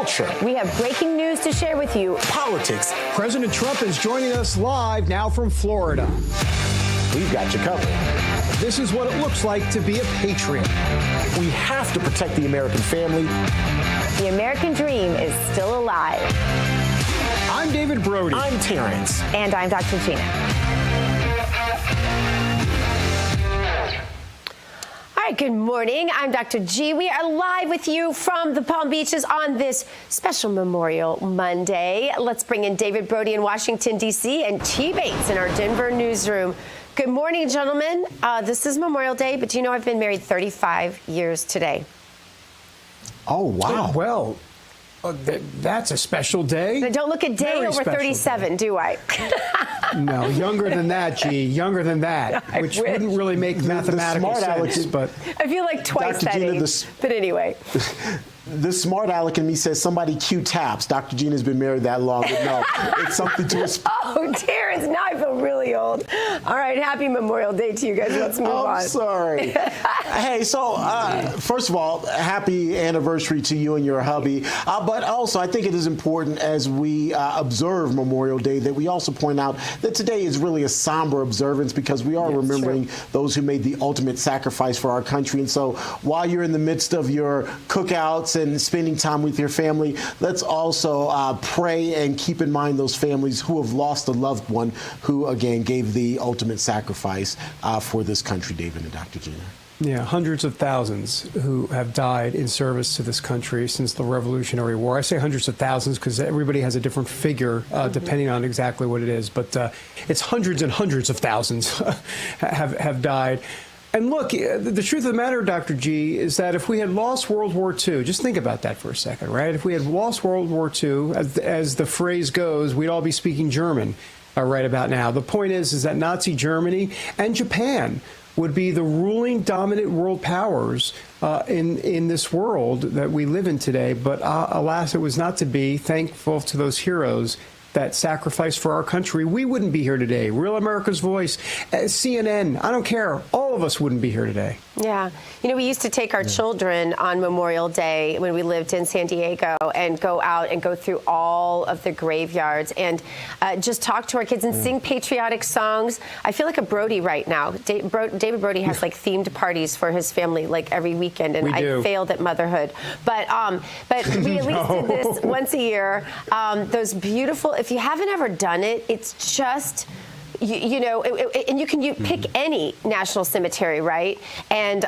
culture. We have breaking news to share with you. Politics. President Trump is joining us live now from Florida. We've got you covered. This is what it looks like to be a patriot. We have to protect the American family. The American dream is still alive. I'm David Brody. I'm Terrance. And I'm Dr. Gina. All right, good morning. I'm Dr. G. We are live with you from the Palm Beaches on this special Memorial Monday. Let's bring in David Brody in Washington, D.C. and T. Bates in our Denver newsroom. Good morning, gentlemen. This is Memorial Day, but you know I've been married 35 years today. Oh, wow. Well, that's a special day. I don't look a day over 37, do I? No, younger than that, G. Younger than that, which wouldn't really make mathematical sense. But I feel like twice Dr. that Gina, age. But anyway. The smart aleck in me says somebody cue taps. Dr. Gina's been married that long, but no, it's something to Oh, Terrance, now I feel really old. All right, happy Memorial Day to you guys. Let's move on. I'm sorry. Hey, so first of all, happy anniversary to you and your hubby. But also, I think it is important as we observe Memorial Day that we also point out that today is really a somber observance because we are remembering those who made the ultimate sacrifice for our country. And so while you're in the midst of your cookouts and spending time with your family, let's also pray and keep in mind those families who have lost a loved one who, again, gave the ultimate sacrifice for this country, David and Dr. Gina. yeah, hundreds of thousands who have died in service to this country since the Revolutionary War. I say hundreds of thousands because everybody has a different figure depending on exactly what it is. But it's hundreds and hundreds of thousands have died. And look, the truth of the matter, Dr. G, is that if we had lost World War II, just think about that for a second, right? If we had lost World War II, as the phrase goes, we'd all be speaking German right about now. The point is that Nazi Germany and Japan would be the ruling dominant world powers in this world that we live in today. But alas, it was not to be. Thankful to those heroes that sacrificed for our country, we wouldn't be here today. Real America's Voice, CNN, I don't care. All of us wouldn't be here today. Yeah. You know, we used to take our children on Memorial Day when we lived in San Diego and go out and go through all of the graveyards and just talk to our kids and sing patriotic songs. I feel like a Brody right now. David Brody has like themed parties for his family like every weekend, and I failed at motherhood. But we at least did this once a year. Those beautiful, if you haven't ever done it, it's just... You know, and you can pick any national cemetery, right? And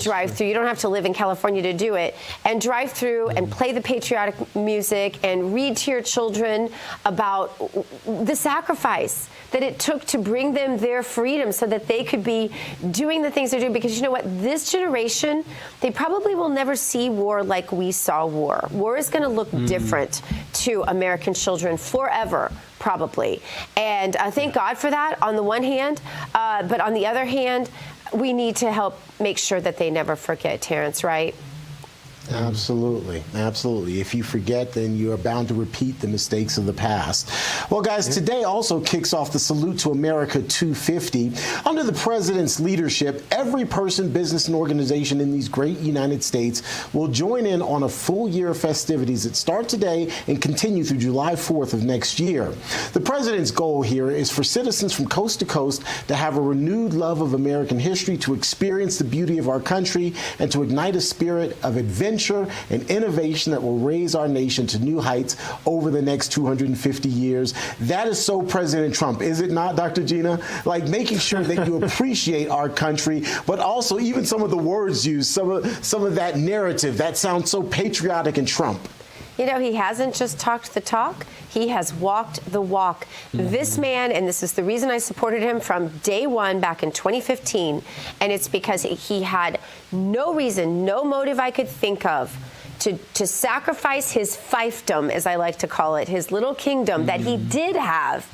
drive through. You don't have to live in California to do it. And drive through and play the patriotic music and read to your children about the sacrifice that it took to bring them their freedom so that they could be doing the things they're doing. Because you know what? This generation, they probably will never see war like we saw war. War is going to look different to American children forever, probably. And thank God for that on the one hand. But on the other hand, we need to help make sure that they never forget, Terrance, right? Absolutely. Absolutely. If you forget, then you are bound to repeat the mistakes of the past. Well, guys, today also kicks off the Salute to America 250. Under the president's leadership, every person, business, and organization in these great United States will join in on a full year of festivities that start today and continue through July 4th of next year. The president's goal here is for citizens from coast to coast to have a renewed love of American history, to experience the beauty of our country, and to ignite a spirit of adventure and innovation that will raise our nation to new heights over the next 250 years. That is so President Trump, is it not, Dr. Gina? Like making sure that you appreciate our country, but also even some of the words used, some of that narrative that sounds so patriotic and Trump. You know, he hasn't just talked the talk, he has walked the walk. This man, and this is the reason I supported him from day one back in 2015, and it's because he had no reason, no motive I could think of to sacrifice his fiefdom, as I like to call it, his little kingdom that he did have,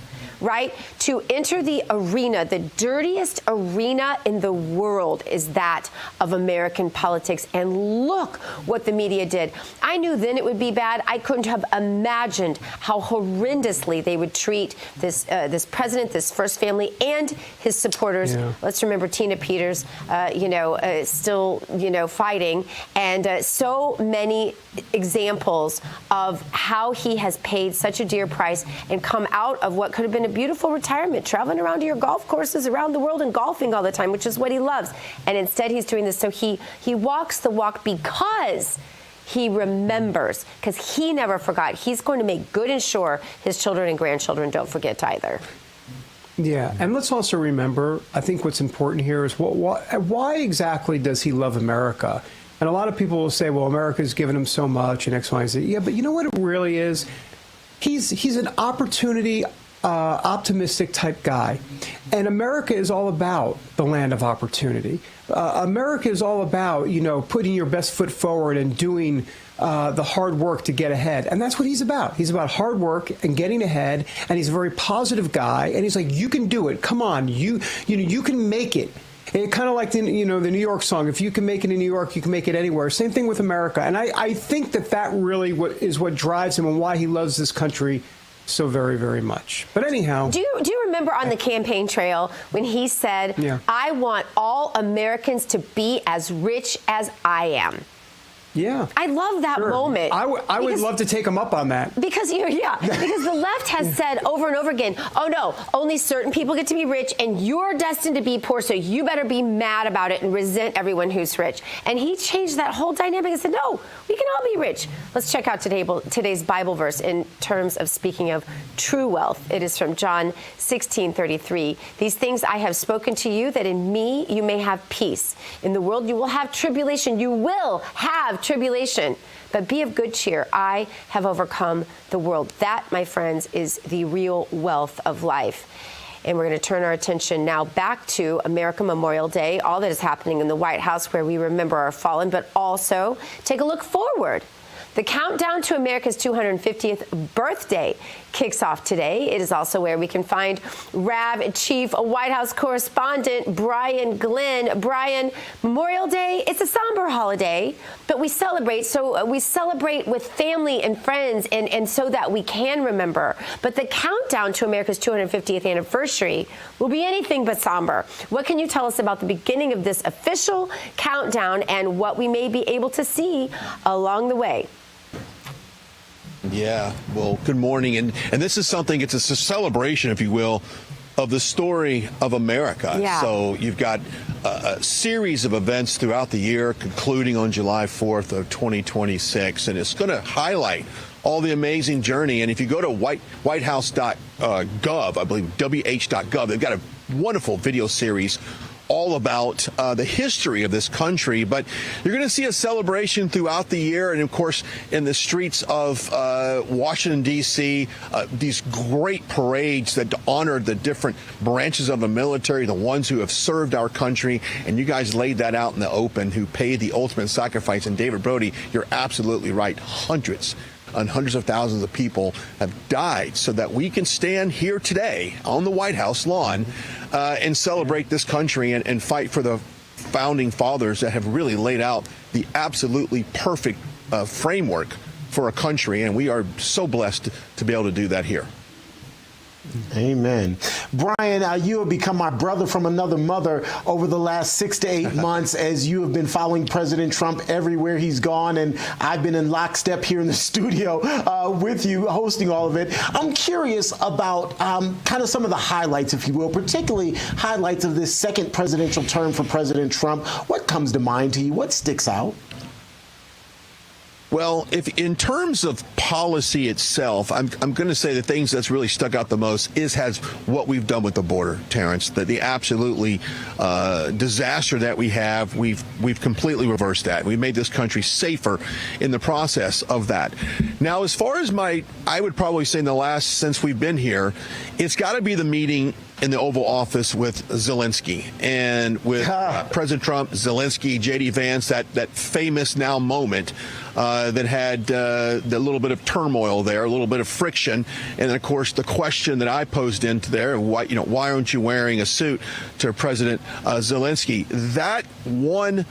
right? To enter the arena, the dirtiest arena in the world is that of American politics. And look what the media did. I knew then it would be bad. I couldn't have imagined how horrendously they would treat this this president, this first family, and his supporters. Yeah. Let's remember Tina Peters, still, fighting, and so many examples of how he has paid such a dear price and come out of what could have been a beautiful retirement, traveling around to your golf courses around the world and golfing all the time, which is what he loves. And instead he's doing this. So he walks the walk because he remembers, because he never forgot. He's going to make good and sure his children and grandchildren don't forget either. Yeah, and let's also remember, I think what's important here is why exactly does he love America? And a lot of people will say, well, America's given him so much and X, Y, and Z. Yeah, but you know what it really is? He's an opportunity, optimistic type guy. And America is all about the land of opportunity. America is all about, putting your best foot forward and doing the hard work to get ahead. And that's what he's about. He's about hard work and getting ahead. And he's a very positive guy. And he's like, you can do it. Come on. You can make it. And kind of like the New York song, if you can make it in New York, you can make it anywhere. Same thing with America. And I think that really is what drives him and why he loves this country so very, very much. But anyhow. Do you remember on the campaign trail when he said, yeah, I want all Americans to be as rich as I am? Yeah. I love that moment. I would love to take him up on that. Because the left has said over and over again, oh no, only certain people get to be rich and you're destined to be poor, so you better be mad about it and resent everyone who's rich. And he changed that whole dynamic and said, no, we can all be rich. Let's check out today's Bible verse in terms of speaking of true wealth. It is from John 16:33. These things I have spoken to you, that in me you may have peace. In the world you will have tribulation. You will have tribulation, but be of good cheer. I have overcome the world. That, my friends, is the real wealth of life. And we're going to turn our attention now back to America Memorial Day, all that is happening in the White House where we remember our fallen, but also take a look forward. The countdown to America's 250th birthday kicks off today. It is also where we can find RAV Chief White House Correspondent Brian Glenn. Brian, Memorial Day, it's a somber holiday, but we celebrate. So we celebrate with family and friends and so that we can remember. But the countdown to America's 250th anniversary will be anything but somber. What can you tell us about the beginning of this official countdown and what we may be able to see along the way? Yeah, well, good morning. And this is something, it's a celebration, if you will, of the story of America. Yeah. So you've got a series of events throughout the year, concluding on July 4th of 2026. And it's going to highlight all the amazing journey. And if you go to whitehouse.gov, I believe, wh.gov, they've got a wonderful video series all about the history of this country. But you're going to see a celebration throughout the year. And, of course, in the streets of Washington, D.C., these great parades that honor the different branches of the military, the ones who have served our country. And you guys laid that out in the open, who paid the ultimate sacrifice. And David Brody, you're absolutely right. Hundreds of thousands of people have died so that we can stand here today on the White House lawn and celebrate this country and fight for the founding fathers that have really laid out the absolutely perfect framework for a country. And we are so blessed to be able to do that here. Amen. Brian, you have become my brother from another mother over the last 6 to 8 months as you have been following President Trump everywhere he's gone, and I've been in lockstep here in the studio with you hosting all of it. I'm curious about kind of some of the highlights, if you will, particularly highlights of this second presidential term for President Trump. What comes to mind to you? What sticks out? Well, if in terms of policy itself, I'm going to say the things that's really stuck out the most has what we've done with the border, Terrance. The absolutely disaster that we have, we've completely reversed that. We made this country safer in the process of that. Now, as far as I would probably say in the last, since we've been here, it's got to be the meeting in the Oval Office with Zelensky and with President Trump, Zelensky, J.D. Vance, that famous now moment that had the little bit of turmoil there, a little bit of friction. And then, of course, the question that I posed into there, why aren't you wearing a suit, to President Zelensky? That one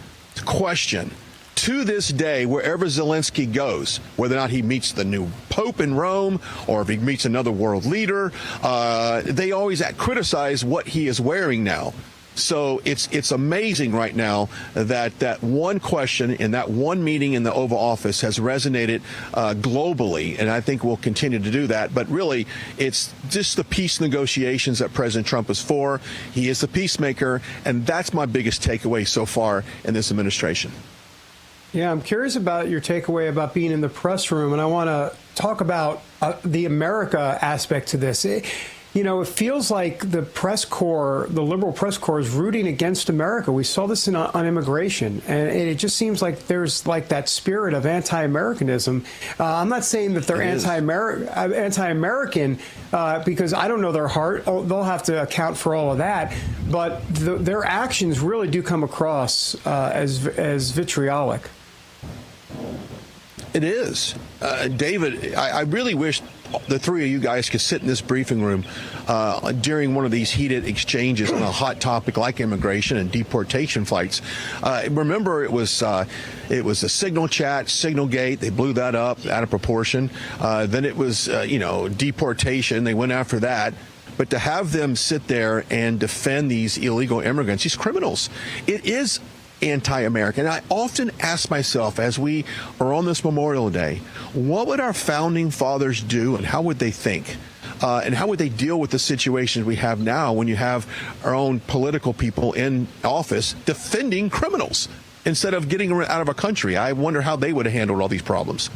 question, to this day, wherever Zelensky goes, whether or not he meets the new Pope in Rome or if he meets another world leader, they always criticize what he is wearing now. So it's amazing right now that one question in that one meeting in the Oval Office has resonated globally, and I think we'll continue to do that. But really, it's just the peace negotiations that President Trump is for. He is the peacemaker, and that's my biggest takeaway so far in this administration. Yeah, I'm curious about your takeaway about being in the press room, and I want to talk about the America aspect to this. It feels like the press corps, the liberal press corps, is rooting against America. We saw this on immigration, and it just seems like there's like that spirit of anti-Americanism. I'm not saying that they're anti-American because I don't know their heart. They'll have to account for all of that. But their actions really do come across as vitriolic. It is. David, I really wish the three of you guys could sit in this briefing room during one of these heated exchanges on a hot topic like immigration and deportation flights. Remember, it was a signal chat, signal gate. They blew that up out of proportion. Then it was, deportation. They went after that. But to have them sit there and defend these illegal immigrants, these criminals, it is anti-American. I often ask myself, as we are on this Memorial Day, what would our founding fathers do and how would they think? And how would they deal with the situations we have now when you have our own political people in office defending criminals instead of getting them out of a country? I wonder how they would have handled all these problems.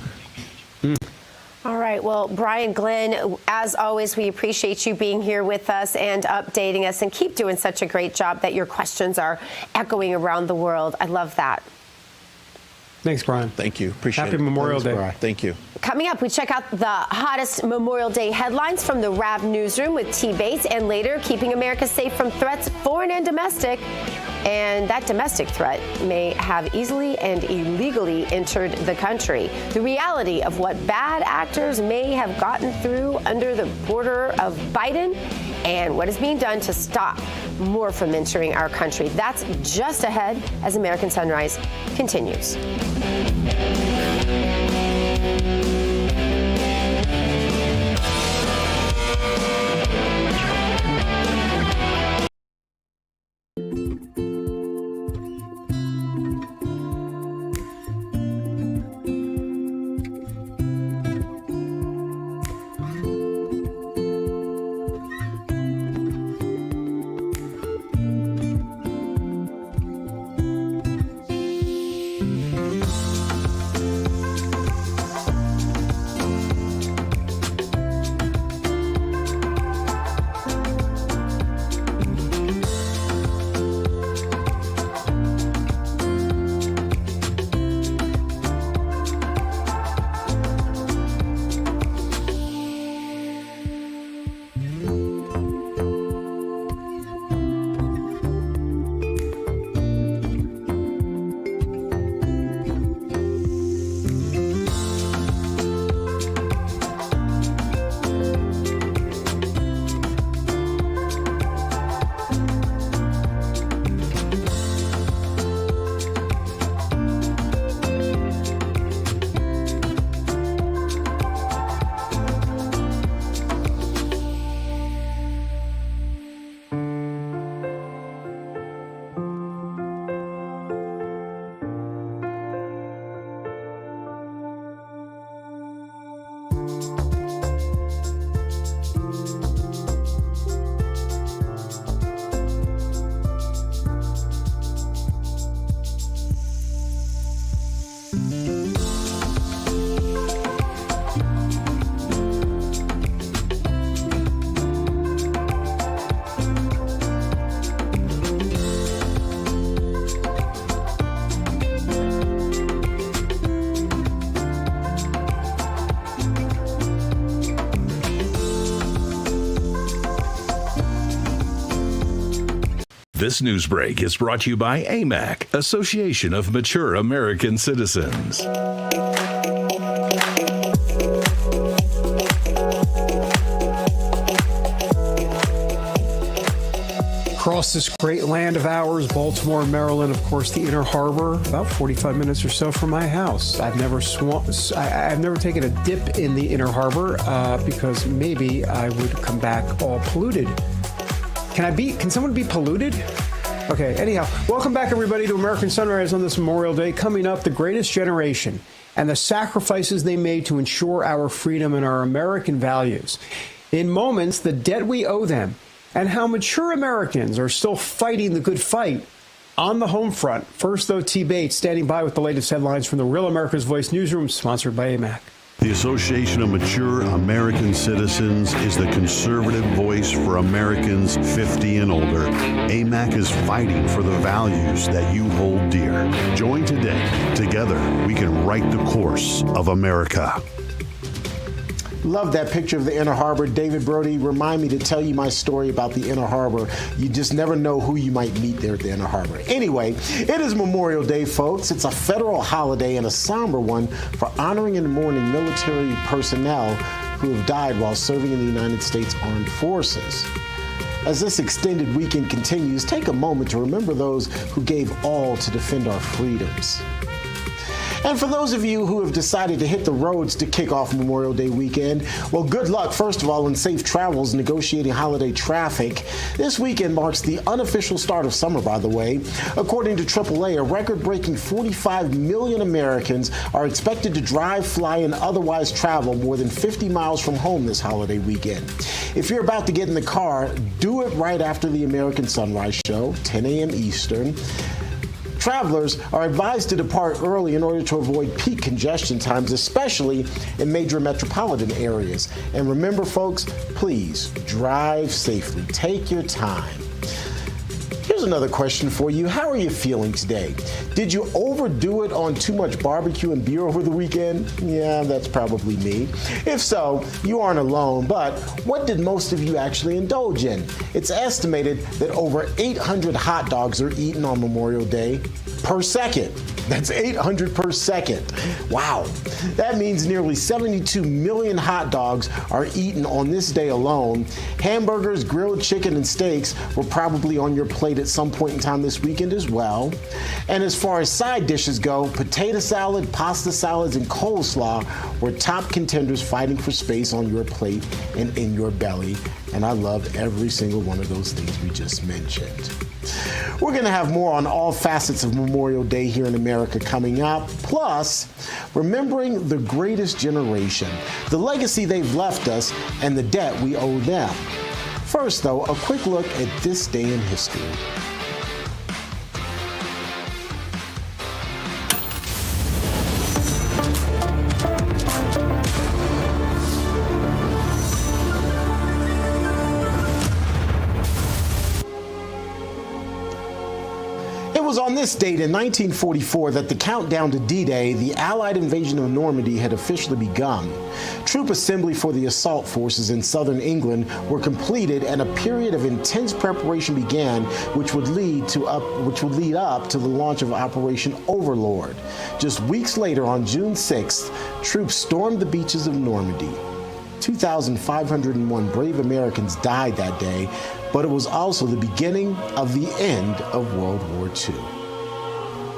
All right. Well, Brian, Glenn, as always, we appreciate you being here with us and updating us, and keep doing such a great job that your questions are echoing around the world. I love that. Thanks, Brian. Thank you. Appreciate it. Happy Memorial Day. Brian. Thank you. Coming up, we check out the hottest Memorial Day headlines from the RAV newsroom with T. Bates, and later, keeping America safe from threats, foreign and domestic. And that domestic threat may have easily and illegally entered the country. The reality of what bad actors may have gotten through under the border of Biden, and what is being done to stop more from entering our country. That's just ahead as American Sunrise continues. This news break is brought to you by AMAC, Association of Mature American Citizens. Across this great land of ours, Baltimore, Maryland, of course, the Inner Harbor, about 45 minutes or so from my house. I've never taken a dip in the Inner Harbor because maybe I would come back all polluted. Can someone be polluted? Okay, anyhow, welcome back, everybody, to American Sunrise on this Memorial Day. Coming up, the greatest generation and the sacrifices they made to ensure our freedom and our American values. In moments, the debt we owe them, and how mature Americans are still fighting the good fight on the home front. First, though, T. Bates standing by with the latest headlines from the Real America's Voice newsroom, sponsored by AMAC. The Association of Mature American Citizens is the conservative voice for Americans 50 and older. AMAC is fighting for the values that you hold dear. Join today. Together, we can write the course of America. Love that picture of the Inner Harbor. David, Brody, remind me to tell you my story about the Inner Harbor. You just never know who you might meet there at the Inner Harbor. Anyway, it is Memorial Day, folks. It's a federal holiday and a somber one for honoring and mourning military personnel who have died while serving in the United States Armed Forces. As this extended weekend continues, take a moment to remember those who gave all to defend our freedoms. And for those of you who have decided to hit the roads to kick off Memorial Day weekend, well, good luck, first of all, and safe travels negotiating holiday traffic. This weekend marks the unofficial start of summer, by the way. According to AAA, a record-breaking 45 million Americans are expected to drive, fly, and otherwise travel more than 50 miles from home this holiday weekend. If you're about to get in the car, do it right after the American Sunrise Show, 10 a.m. Eastern. Travelers are advised to depart early in order to avoid peak congestion times, especially in major metropolitan areas. And remember, folks, please drive safely. Take your time. Here's another question for you. How are you feeling today? Did you overdo it on too much barbecue and beer over the weekend? Yeah, that's probably me. If so, you aren't alone, but what did most of you actually indulge in? It's estimated that over 800 hot dogs are eaten on Memorial Day per second. That's 800 per second. Wow. That means nearly 72 million hot dogs are eaten on this day alone. Hamburgers, grilled chicken, and steaks were probably on your plate at some point in time this weekend as well. And as far as side dishes go, potato salad, pasta salads, and coleslaw were top contenders fighting for space on your plate and in your belly. And I loved every single one of those things we just mentioned. We're going to have more on all facets of Memorial Day here in America coming up. Plus, remembering the greatest generation, the legacy they've left us, and the debt we owe them. First, though, a quick look at this day in history. It was on this date in 1944 that the countdown to D-Day, the Allied invasion of Normandy, had officially begun. Troop assembly for the assault forces in southern England were completed, and a period of intense preparation began, which would lead up to the launch of Operation Overlord. Just weeks later, on June 6th, troops stormed the beaches of Normandy. 2,501 brave Americans died that day, but it was also the beginning of the end of World War II.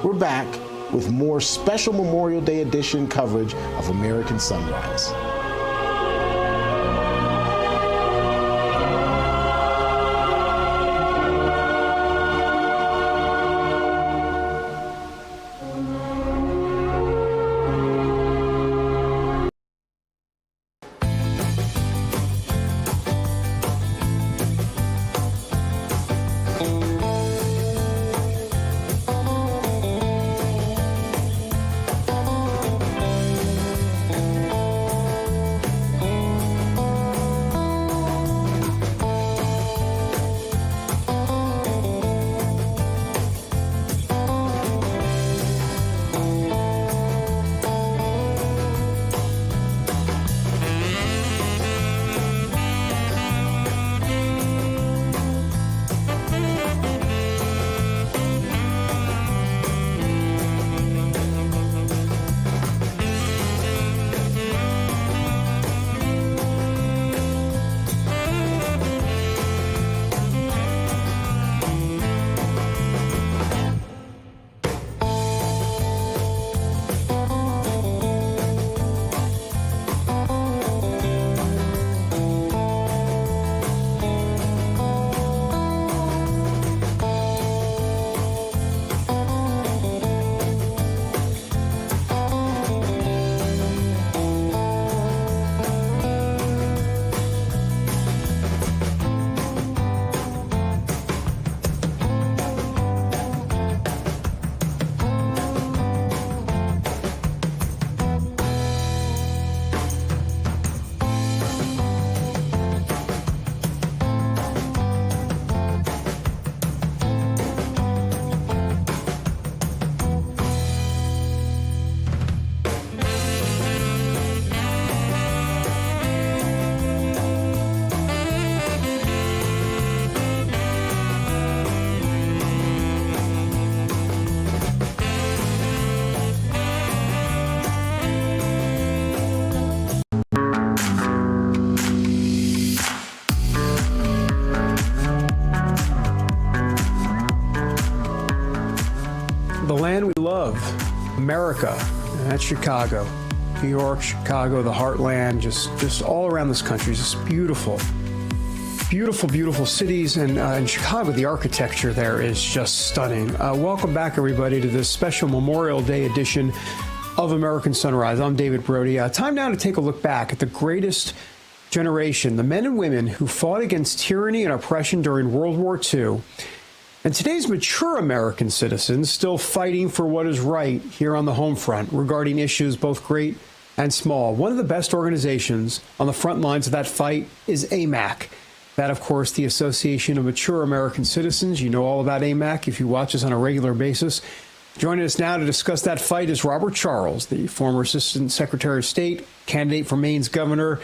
We're back with more special Memorial Day edition coverage of American Sunrise. America, and that's Chicago. New York, Chicago, the heartland, just all around this country. It's just beautiful. Beautiful, beautiful cities, and in Chicago, the architecture there is just stunning. Welcome back, everybody, to this special Memorial Day edition of American Sunrise. I'm David Brody. Time now to take a look back at the greatest generation, the men and women who fought against tyranny and oppression during World War II, and today's mature American citizens still fighting for what is right here on the home front regarding issues both great and small. One of the best organizations on the front lines of that fight is AMAC. That, of course, the Association of Mature American Citizens. You know all about AMAC if you watch us on a regular basis. Joining us now to discuss that fight is Robert Charles, the former Assistant Secretary of State, candidate for Maine's governor,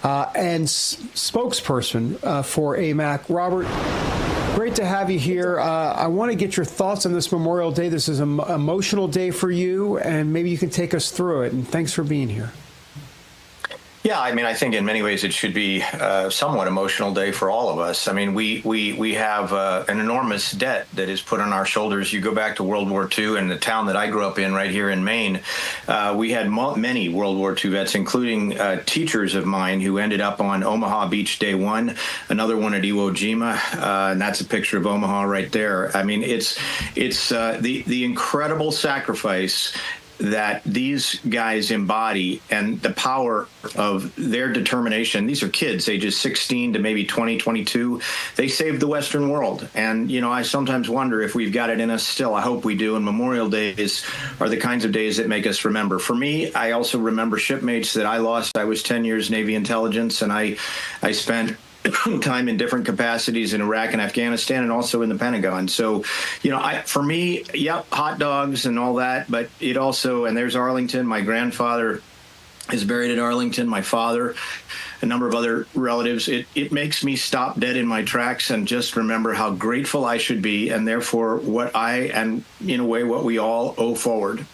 and spokesperson for AMAC. Robert, great to have you here. I want to get your thoughts on this Memorial Day. This is an emotional day for you, and maybe you can take us through it. And thanks for being here. Yeah, I mean, I think in many ways it should be a somewhat emotional day for all of us. I mean, we have an enormous debt that is put on our shoulders. You go back to World War II and the town that I grew up in right here in Maine, we had many World War II vets, including teachers of mine who ended up on Omaha Beach Day 1, another one at Iwo Jima, and that's a picture of Omaha right there. I mean, it's the incredible sacrifice that these guys embody and the power of their determination. These are kids, ages 16 to maybe 20, 22. They saved the Western world. And, you know, I sometimes wonder if we've got it in us still. I hope we do. And Memorial Days are the kinds of days that make us remember. For me, I also remember shipmates that I lost. I was 10 years Navy intelligence, and I spent time in different capacities in Iraq and Afghanistan, and also in the Pentagon. So, you know, for me, yep, hot dogs and all that, but it also, and there's Arlington. My grandfather is buried at Arlington, my father, a number of other relatives. It makes me stop dead in my tracks and just remember how grateful I should be, and therefore what and in a way, what we all owe forward.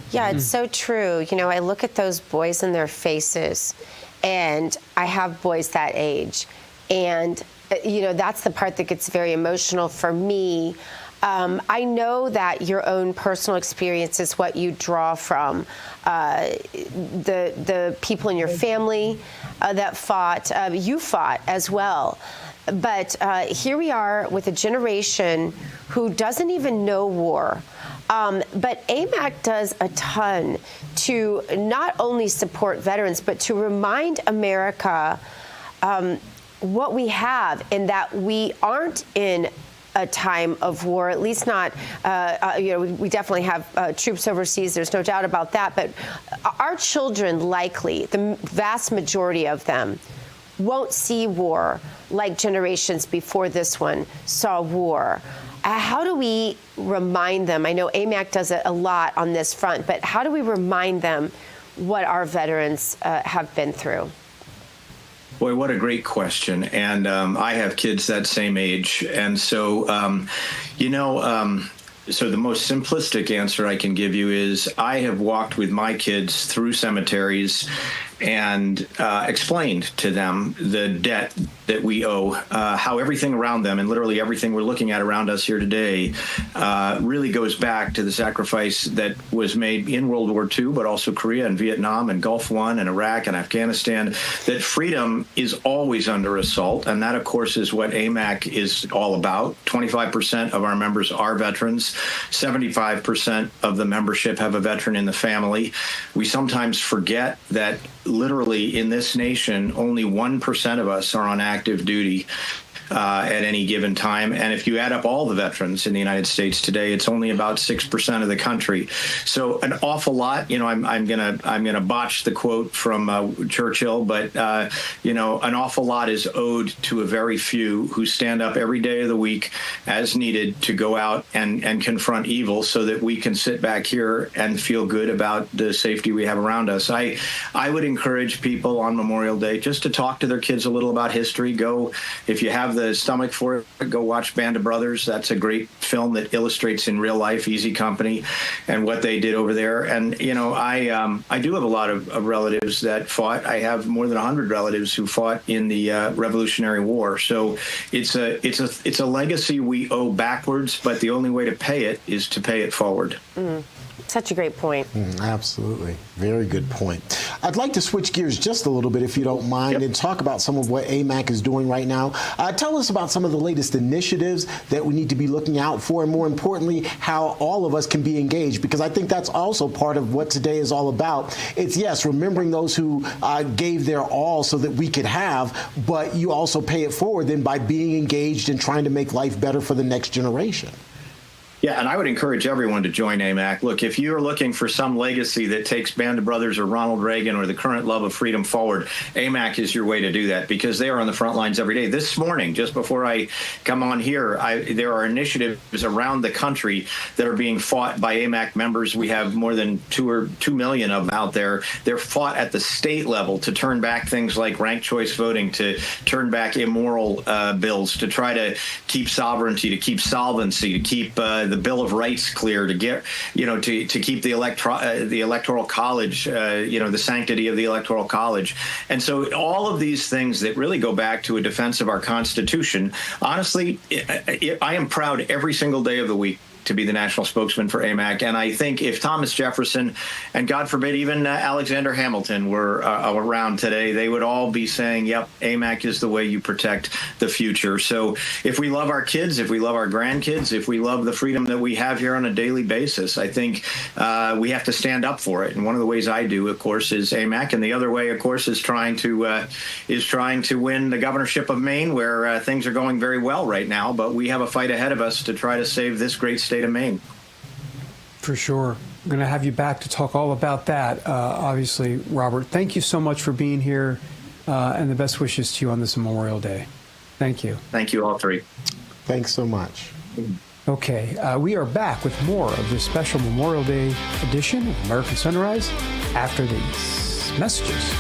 Yeah, it's so true. You know, I look at those boys and their faces, and I have boys that age. And, you know, that's the part that gets very emotional for me. I know that your own personal experience is what you draw from. The people in your family that fought, you fought as well. But here we are with a generation who doesn't even know war. But AMAC does a ton to not only support veterans, but to remind America what we have, and that we aren't in a time of war, at least not, you know, we definitely have troops overseas, there's no doubt about that, but our children likely, the vast majority of them, won't see war like generations before this one saw war. How do we remind them? I know AMAC does a lot on this front, but how do we remind them what our veterans have been through? Boy, what a great question. And I have kids that same age. And so, you know, so the most simplistic answer I can give you is I have walked with my kids through cemeteries and explained to them the debt that we owe, how everything around them, and literally everything we're looking at around us here today, really goes back to the sacrifice that was made in World War II, but also Korea and Vietnam and Gulf War and Iraq and Afghanistan, that freedom is always under assault. And that, of course, is what AMAC is all about. 25% of our members are veterans. 75% of the membership have a veteran in the family. We sometimes forget that literally in this nation, only 1% of us are on active duty at any given time. And if you add up all the veterans in the United States today, it's only about 6% of the country. So an awful lot, you know, I'm gonna botch the quote from Churchill, but you know, an awful lot is owed to a very few who stand up every day of the week as needed to go out and confront evil, so that we can sit back here and feel good about the safety we have around us. I would encourage people on Memorial Day just to talk to their kids a little about history. Go, if you have the stomach for it, go watch Band of Brothers. That's a great film that illustrates in real life Easy Company and what they did over there. And you know, I do have a lot of relatives that fought. I have more than 100 relatives who fought in the Revolutionary War. So it's a legacy we owe backwards, but the only way to pay it is to pay it forward. Such a great point. Absolutely. Very good point. I'd like to switch gears just a little bit, if you don't mind, and talk about some of what AMAC is doing right now. Tell us about some of the latest initiatives that we need to be looking out for, and more importantly, how all of us can be engaged, because I think that's also part of what today is all about. It's, yes, remembering those who gave their all so that we could have, but you also pay it forward then by being engaged and trying to make life better for the next generation. Yeah, and I would encourage everyone to join AMAC. Look, if you're looking for some legacy that takes Band of Brothers or Ronald Reagan or the current love of freedom forward, AMAC is your way to do that, because they are on the front lines every day. This morning, just before I come on here, there are initiatives around the country that are being fought by AMAC members. We have more than 2 million of them out there. They're fought at the state level to turn back things like ranked choice voting, to turn back immoral bills, to try to keep sovereignty, to keep solvency, to keep the Bill of Rights clear, to get, to keep the Electoral College, the sanctity of the Electoral College. And so all of these things that really go back to a defense of our Constitution. Honestly, I am proud every single day of the week to be the national spokesman for AMAC. And I think if Thomas Jefferson and, God forbid, even Alexander Hamilton were around today, they would all be saying, yep, AMAC is the way you protect the future. So if we love our kids, if we love our grandkids, if we love the freedom that we have here on a daily basis, I think we have to stand up for it. And one of the ways I do, of course, is AMAC. And the other way, of course, is trying to win the governorship of Maine, where things are going very well right now. But we have a fight ahead of us to try to save this great state of Maine. For sure. I'm going to have you back to talk all about that. Obviously, Robert, thank you so much for being here, and the best wishes to you on this Memorial Day. Thank you. Thank you, all three. Thanks so much. Okay, we are back with more of this special Memorial Day edition of American Sunrise after these messages.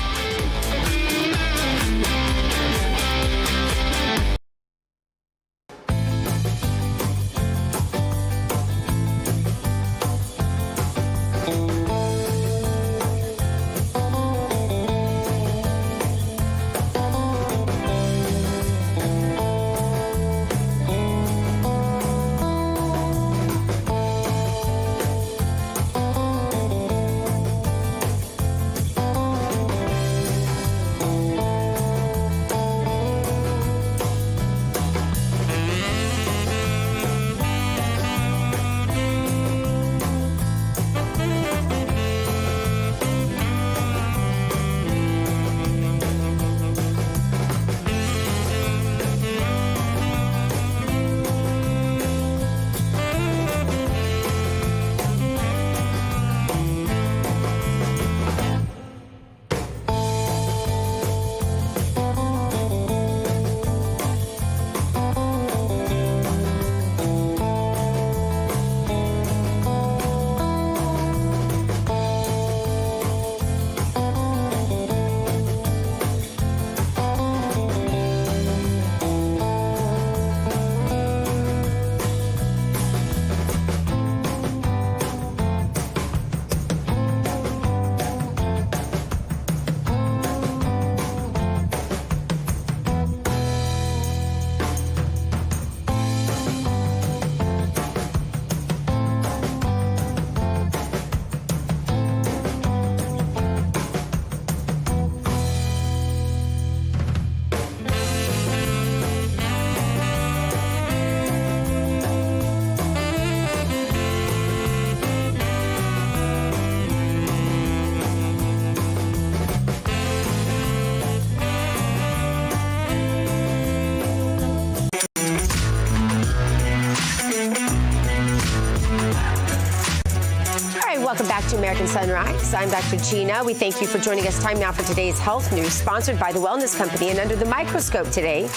Welcome back to American Sunrise. I'm Dr. Gina. We thank you for joining us. Time now for today's health news, sponsored by the Wellness Company. And under the microscope today,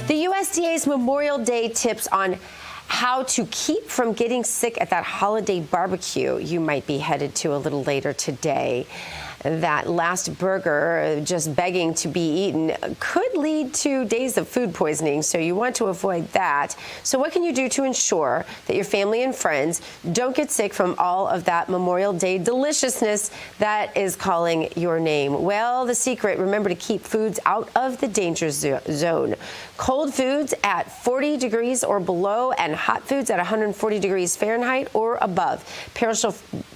the USDA's Memorial Day tips on how to keep from getting sick at that holiday barbecue you might be headed to a little later today. That last burger just begging to be eaten could lead to days of food poisoning, so you want to avoid that. So what can you do to ensure that your family and friends don't get sick from all of that Memorial Day deliciousness that is calling your name? Well, the secret, remember to keep foods out of the danger zone. Cold foods at 40 degrees or below, and hot foods at 140 degrees Fahrenheit or above.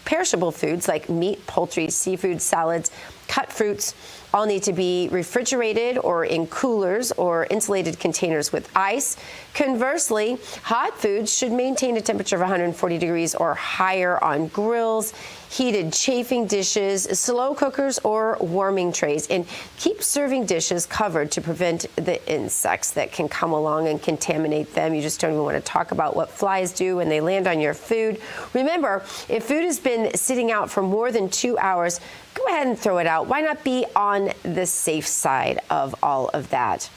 Perishable foods like meat, poultry, seafood, salads, cut fruits all need to be refrigerated or in coolers or insulated containers with ice. Conversely, hot foods should maintain a temperature of 140 degrees or higher on grills, heated chafing dishes, slow cookers, or warming trays. And keep serving dishes covered to prevent the insects that can come along and contaminate them. You just don't even want to talk about what flies do when they land on your food. Remember, if food has been sitting out for more than 2 hours, go ahead and throw it out. Why not be on the safe side of all of that?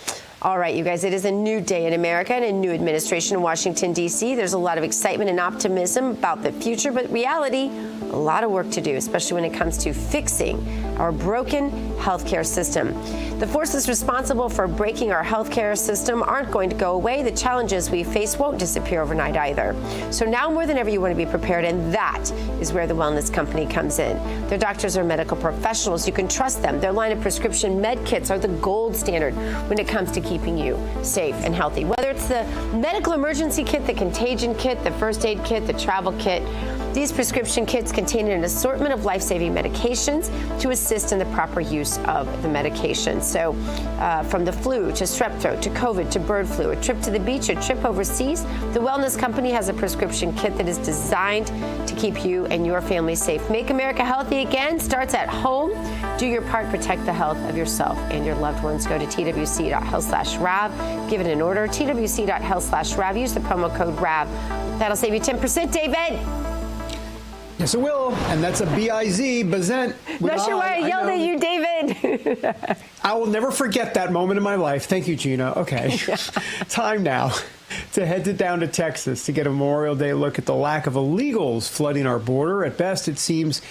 All right, you guys, it is a new day in America and a new administration in Washington, D.C. There's a lot of excitement and optimism about the future, but reality, a lot of work to do, especially when it comes to fixing our broken healthcare system. The forces responsible for breaking our healthcare system aren't going to go away. The challenges we face won't disappear overnight either. So now more than ever, you want to be prepared, and that is where the Wellness Company comes in. Their doctors are medical professionals. You can trust them. Their line of prescription med kits are the gold standard when it comes to keeping you safe and healthy. Whether it's the medical emergency kit, the contagion kit, the first aid kit, the travel kit, these prescription kits contain an assortment of life-saving medications to assist in the proper use of the medication. So from the flu to strep throat to COVID to bird flu, a trip to the beach, a trip overseas, the Wellness Company has a prescription kit that is designed to keep you and your family safe. Make America healthy again starts at home. Do your part, protect the health of yourself and your loved ones. Go to twc.health/RAV. Give it an order, twc.health/RAV. Use the promo code RAV. That'll save you 10%, David. Yes, it will. And that's a B-I-Z, Bazent. Not sure why I yelled at you, David. I will never forget that moment in my life. Thank you, Gina. Okay. Time now to head down to Texas to get a Memorial Day look at the lack of illegals flooding our border. At best, it seems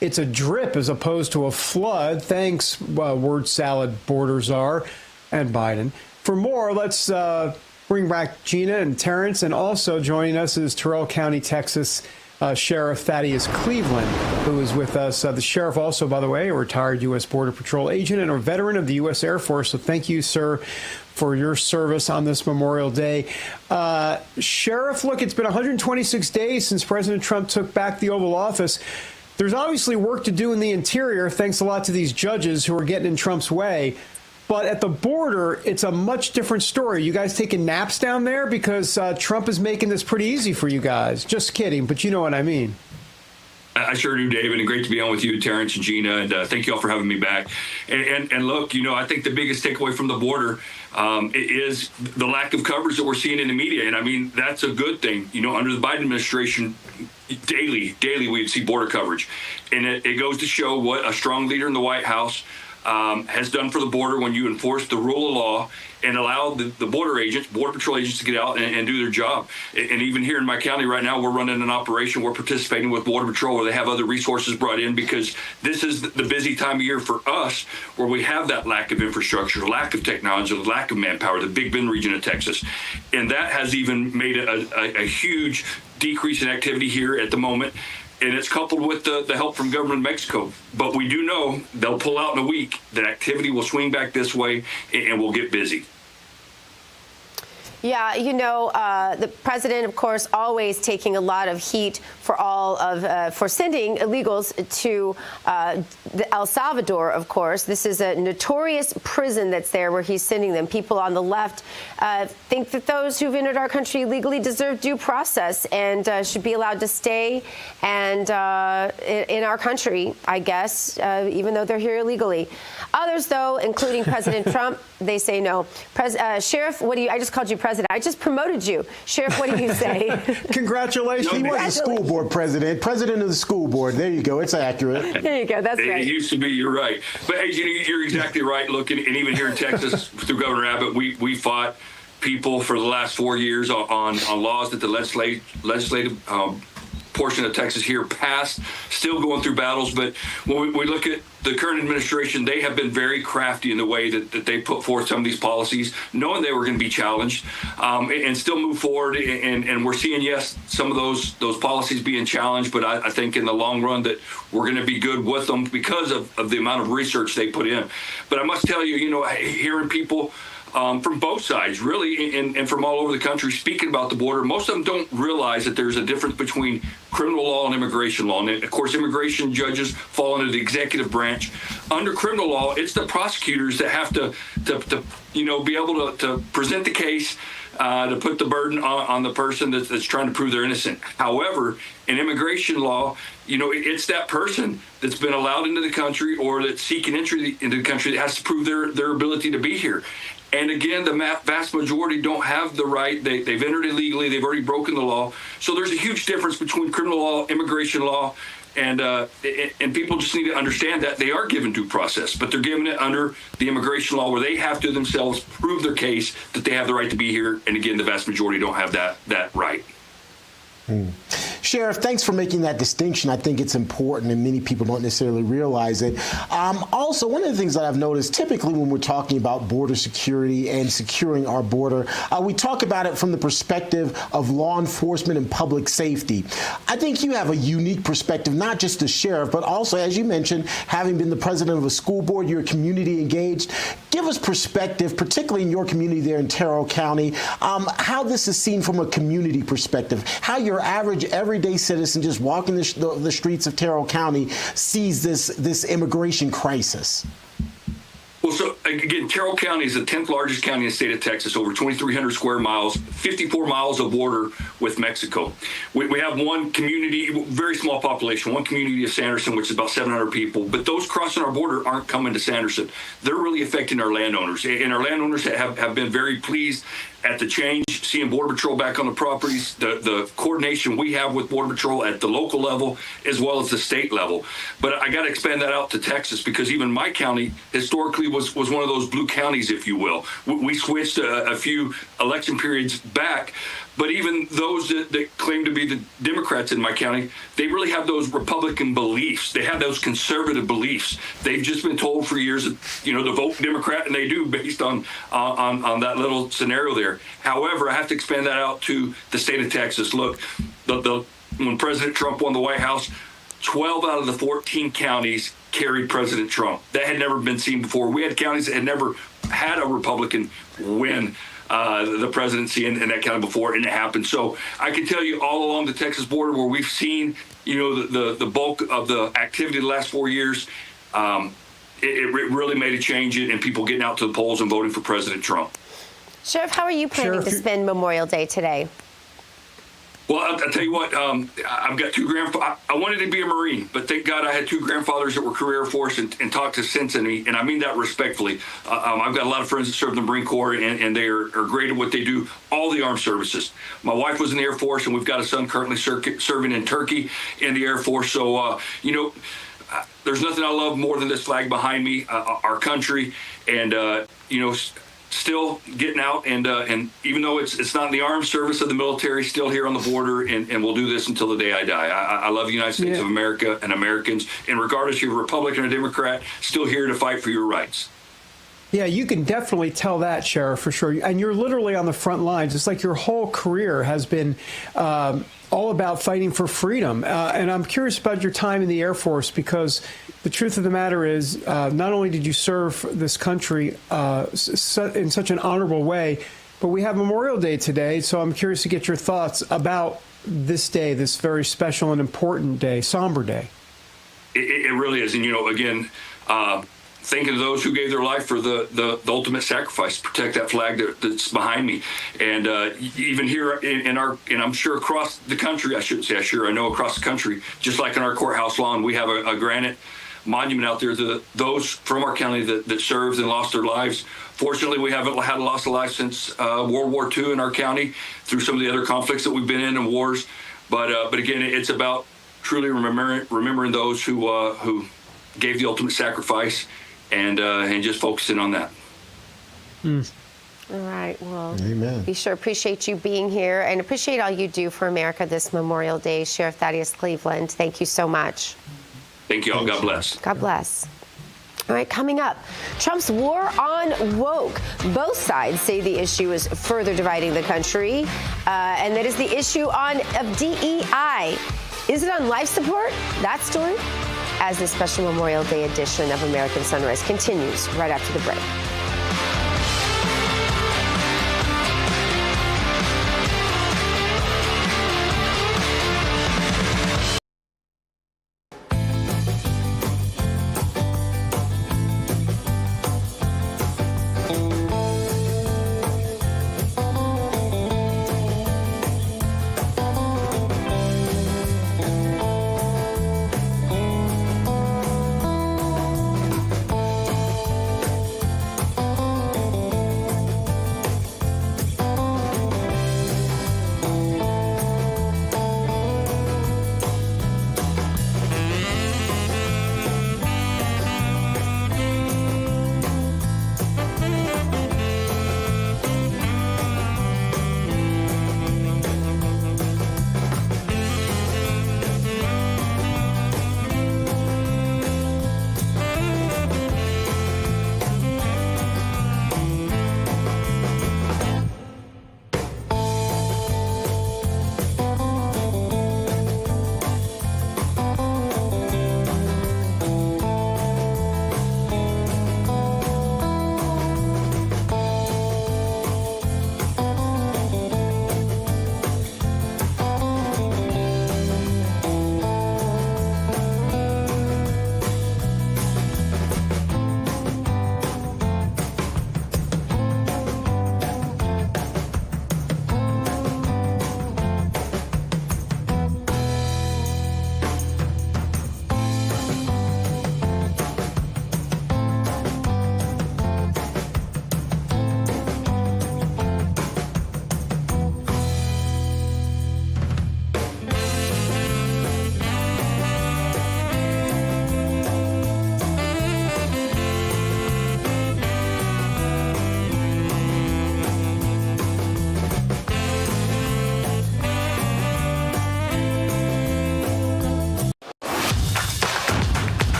it's a drip as opposed to a flood. Thanks, word salad border czar and Biden. For more, let's bring back Gina and Terrance. And also joining us is Terrell County, Texas Sheriff Thaddeus Cleveland, who is with us. The sheriff also, by the way, a retired U.S. Border Patrol agent and a veteran of the U.S. Air Force. So thank you, sir, for your service on this Memorial Day. Sheriff, look, it's been 126 days since President Trump took back the Oval Office. There's obviously work to do in the interior, thanks a lot to these judges who are getting in Trump's way. But at the border, it's a much different story. You guys taking naps down there? Because Trump is making this pretty easy for you guys. Just kidding, but you know what I mean. I sure do, David, and great to be on with you, Terrance and Gina, and thank you all for having me back. And look, I think the biggest takeaway from the border is the lack of coverage that we're seeing in the media, and I mean, that's a good thing. Under the Biden administration, daily we'd see border coverage, and it goes to show what a strong leader in the White House has done for the border when you enforce the rule of law and allow the border patrol agents to get out and do their job. And even here in my county right now, we're running an operation. We're participating with Border Patrol where they have other resources brought in because this is the busy time of year for us where we have that lack of infrastructure, lack of technology, lack of manpower, the Big Bend region of Texas. And that has even made a huge decrease in activity here at the moment. And it's coupled with the help from government of Mexico. But we do know they'll pull out in a week, that activity will swing back this way, and we'll get busy. Yeah, the president, of course, always taking a lot of heat for for sending illegals to El Salvador, of course. This is a notorious prison that's there where he's sending them. People on the left think that those who've entered our country illegally deserve due process and should be allowed to stay and in our country, I guess, even though they're here illegally. Others, though, including President Trump, they say no. Sheriff, I just called you president. I just promoted you. Sheriff, what do you say? Congratulations. He was the school board president of the school board. There you go. It's accurate. There you go. That's right. It used to be. You're right. But, hey, you're exactly right. Look, and even here in Texas, through Governor Abbott, we fought people for the last 4 years on laws that the legislative portion of Texas here passed, still going through battles. But when we look at the current administration, they have been very crafty in the way that they put forth some of these policies, knowing they were going to be challenged, and still move forward. And we're seeing, yes, some of those policies being challenged, but I think in the long run that we're going to be good with them because of the amount of research they put in. But I must tell you, hearing people from both sides, really, and from all over the country speaking about the border. Most of them don't realize that there's a difference between criminal law and immigration law. And of course, immigration judges fall under the executive branch. Under criminal law, it's the prosecutors that have to be able to present the case, to put the burden on the person that's trying to prove they're innocent. However, in immigration law, it's that person that's been allowed into the country or that's seeking entry into the country that has to prove their ability to be here. And again, the vast majority don't have the right. They've entered illegally. They've already broken the law. So there's a huge difference between criminal law, immigration law, and people just need to understand that they are given due process, but they're given it under the immigration law where they have to themselves prove their case that they have the right to be here. And again, the vast majority don't have that right. Sheriff, thanks for making that distinction. I think it's important, and many people don't necessarily realize it. Also, one of the things that I've noticed, typically when we're talking about border security and securing our border, we talk about it from the perspective of law enforcement and public safety. I think you have a unique perspective, not just as sheriff, but also, as you mentioned, having been the president of a school board, you're community engaged. Give us perspective, particularly in your community there in Terrell County, how this is seen from a community perspective, how your average everyday citizen just walking the streets of Terrell County sees this immigration crisis. Well, so again, Terrell County is the 10th largest county in the state of Texas, over 2,300 square miles, 54 miles of border with Mexico. We have one community, very small population, one community of Sanderson, which is about 700 people, but those crossing our border aren't coming to Sanderson. They're really affecting our landowners, and our landowners have been very pleased at the change, seeing Border Patrol back on the properties, the coordination we have with Border Patrol at the local level as well as the state level. But I got to expand that out to Texas, because even my county historically was one of those blue counties, if you will. We switched a few election periods back, but even those that claim to be the Democrats in my county, they really have those Republican beliefs. They have those conservative beliefs. They've just been told for years that, to vote Democrat, and they do, based on that little scenario there. However, I have to expand that out to the state of Texas. Look, when President Trump won the White House, 12 out of the 14 counties carried President Trump. That had never been seen before. We had counties that had never had a Republican win the presidency in that county before, and it happened. So I can tell you, all along the Texas border where we've seen, the bulk of the activity the last 4 years, it really made a change in people getting out to the polls and voting for President Trump. Sheriff, how are you planning to spend Memorial Day today? Well, I'll tell you what, I've got two grandfathers. I wanted to be a Marine, but thank God I had two grandfathers that were career Air Force and talked to sense in me, and I mean that respectfully. I've got a lot of friends that serve in the Marine Corps, and they are great at what they do, all the armed services. My wife was in the Air Force, and we've got a son currently serving in Turkey in the Air Force. So, there's nothing I love more than this flag behind me, our country, and, still getting out, and even though it's not in the armed service of the military, still here on the border, and we'll do this until the day I die. I love the United States of America and Americans, and regardless if you're a Republican or Democrat, still here to fight for your rights. Yeah, you can definitely tell that, Sheriff, for sure. And you're literally on the front lines. It's like your whole career has been all about fighting for freedom. And I'm curious about your time in the Air Force, because the truth of the matter is, not only did you serve this country in such an honorable way, but we have Memorial Day today. So I'm curious to get your thoughts about this day, this very special and important day, somber day. It really is. And, again, thinking of those who gave their life for the ultimate sacrifice to protect that flag that's behind me. And even here and I'm sure across the country, I shouldn't say I know across the country, just like in our courthouse lawn, we have a granite monument out there to those from our county that served and lost their lives. Fortunately, we haven't had a loss of life since World War II in our county through some of the other conflicts that we've been in and wars. But again, it's about truly remembering those who gave the ultimate sacrifice, and just focusing on that. All right. Well, Amen. We sure appreciate you being here and appreciate all you do for America this Memorial Day. Sheriff Thaddeus Cleveland, thank you so much. Thank you all. God bless. God bless. All right, coming up, Trump's war on woke. Both sides say the issue is further dividing the country, and that is the issue of DEI. Is it on life support? That story, as this special Memorial Day edition of American Sunrise continues right after the break.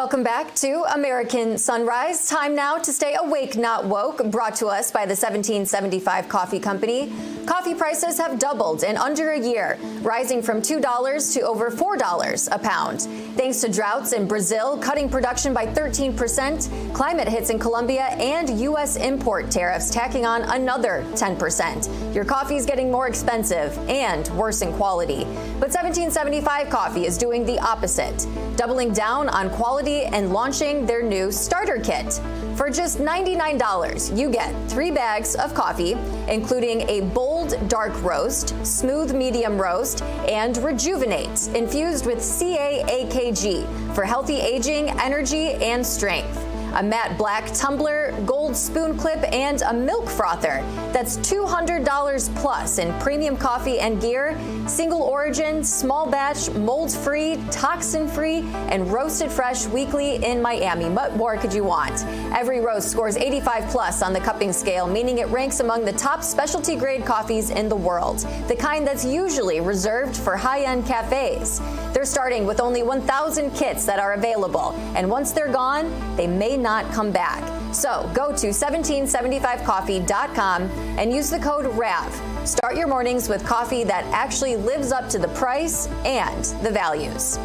Welcome back to American Sunrise. Time now to stay awake, not woke, brought to us by the 1775 Coffee Company. Coffee prices have doubled in under a year, rising from $2 to over $4 a pound. Thanks to droughts in Brazil, cutting production by 13%, climate hits in Colombia, and U.S. import tariffs tacking on another 10%. Your coffee is getting more expensive and worse in quality. But 1775 Coffee is doing the opposite, doubling down on quality and launching their new starter kit. For just $99, you get 3 bags of coffee, including a bold dark roast, smooth medium roast, and Rejuvenate, infused with CAAKG for healthy aging, energy, and strength. A matte black tumbler, gold spoon clip, and a milk frother. That's $200 plus in premium coffee and gear, single origin, small batch, mold-free, toxin-free, and roasted fresh weekly in Miami. What more could you want? Every roast scores 85 plus on the cupping scale, meaning it ranks among the top specialty grade coffees in the world, the kind that's usually reserved for high-end cafes. They're starting with only 1,000 kits that are available, and once they're gone, they may not come back. So go to 1775coffee.com and use the code RAV. Start your mornings with coffee that actually lives up to the price and the values.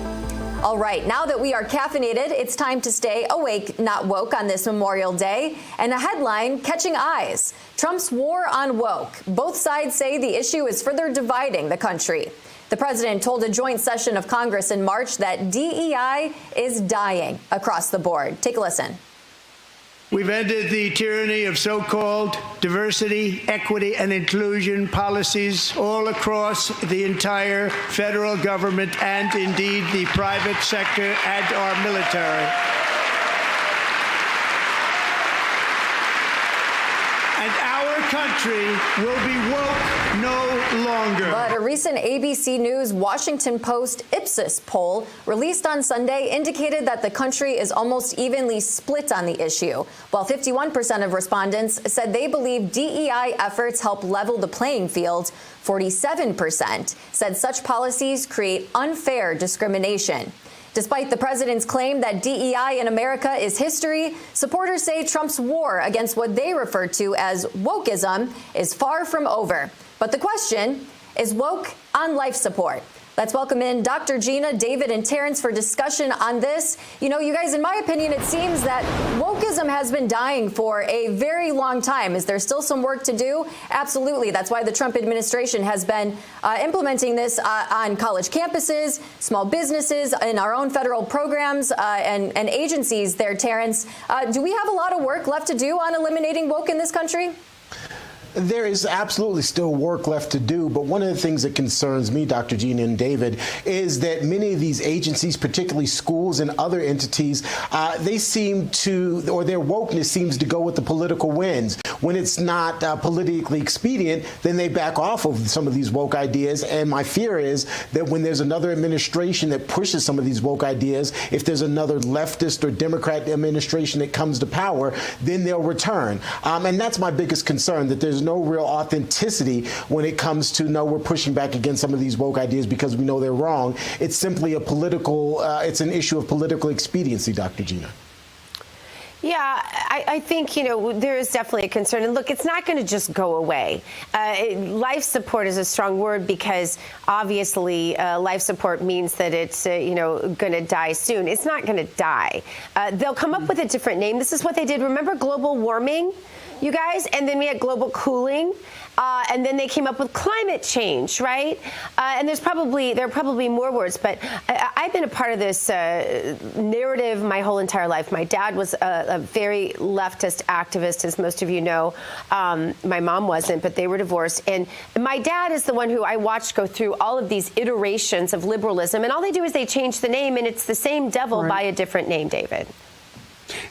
All right, now that we are caffeinated, it's time to stay awake, not woke on this Memorial Day. And a headline catching eyes: Trump's war on woke. Both sides say the issue is further dividing the country. The president told a joint session of Congress in March that DEI is dying across the board. Take a listen. We've ended the tyranny of so-called diversity, equity, and inclusion policies all across the entire federal government and indeed the private sector and our military. And our country will be woke no longer. But a recent ABC News Washington Post Ipsos poll released on Sunday indicated that the country is almost evenly split on the issue. While 51% of respondents said they believe DEI efforts help level the playing field, 47% said such policies create unfair discrimination. Despite the president's claim that DEI in America is history, supporters say Trump's war against what they refer to as wokeism is far from over. But the question is, woke on life support? Let's welcome in Dr. Gina, David, and Terrance for discussion on this. You know, you guys, in my opinion, it seems that wokeism has been dying for a very long time. Is there still some work to do? Absolutely. That's why the Trump administration has been implementing this on college campuses, small businesses, in our own federal programs and agencies there, Terrance. Do we have a lot of work left to do on eliminating woke in this country? There is absolutely still work left to do, but one of the things that concerns me, Dr. Gina and David, is that many of these agencies, particularly schools and other entities, they seem to, or their wokeness seems to go with the political winds. When it's not politically expedient, then they back off of some of these woke ideas. And my fear is that when there's another administration that pushes some of these woke ideas, if there's another leftist or Democrat administration that comes to power, then they'll return. And that's my biggest concern, that there's no real authenticity when it comes to, no, we're pushing back against some of these woke ideas because we know they're wrong. It's simply a political, it's an issue of political expediency, Dr. Gina. Yeah, I think, you know, there is definitely a concern. And look, it's not going to just go away. Life support is a strong word because obviously life support means that it's, you know, going to die soon. It's not going to die. They'll come up with a different name. This is what they did. Remember global warming, you guys? And then we had global cooling. And then they came up with climate change, right? And there are probably more words, but I've been a part of this narrative my whole entire life. My dad was a very leftist activist, as most of you know. My mom wasn't, but they were divorced. And my dad is the one who I watched go through all of these iterations of liberalism. And all they do is they change the name, and it's the same devil by a different name, David.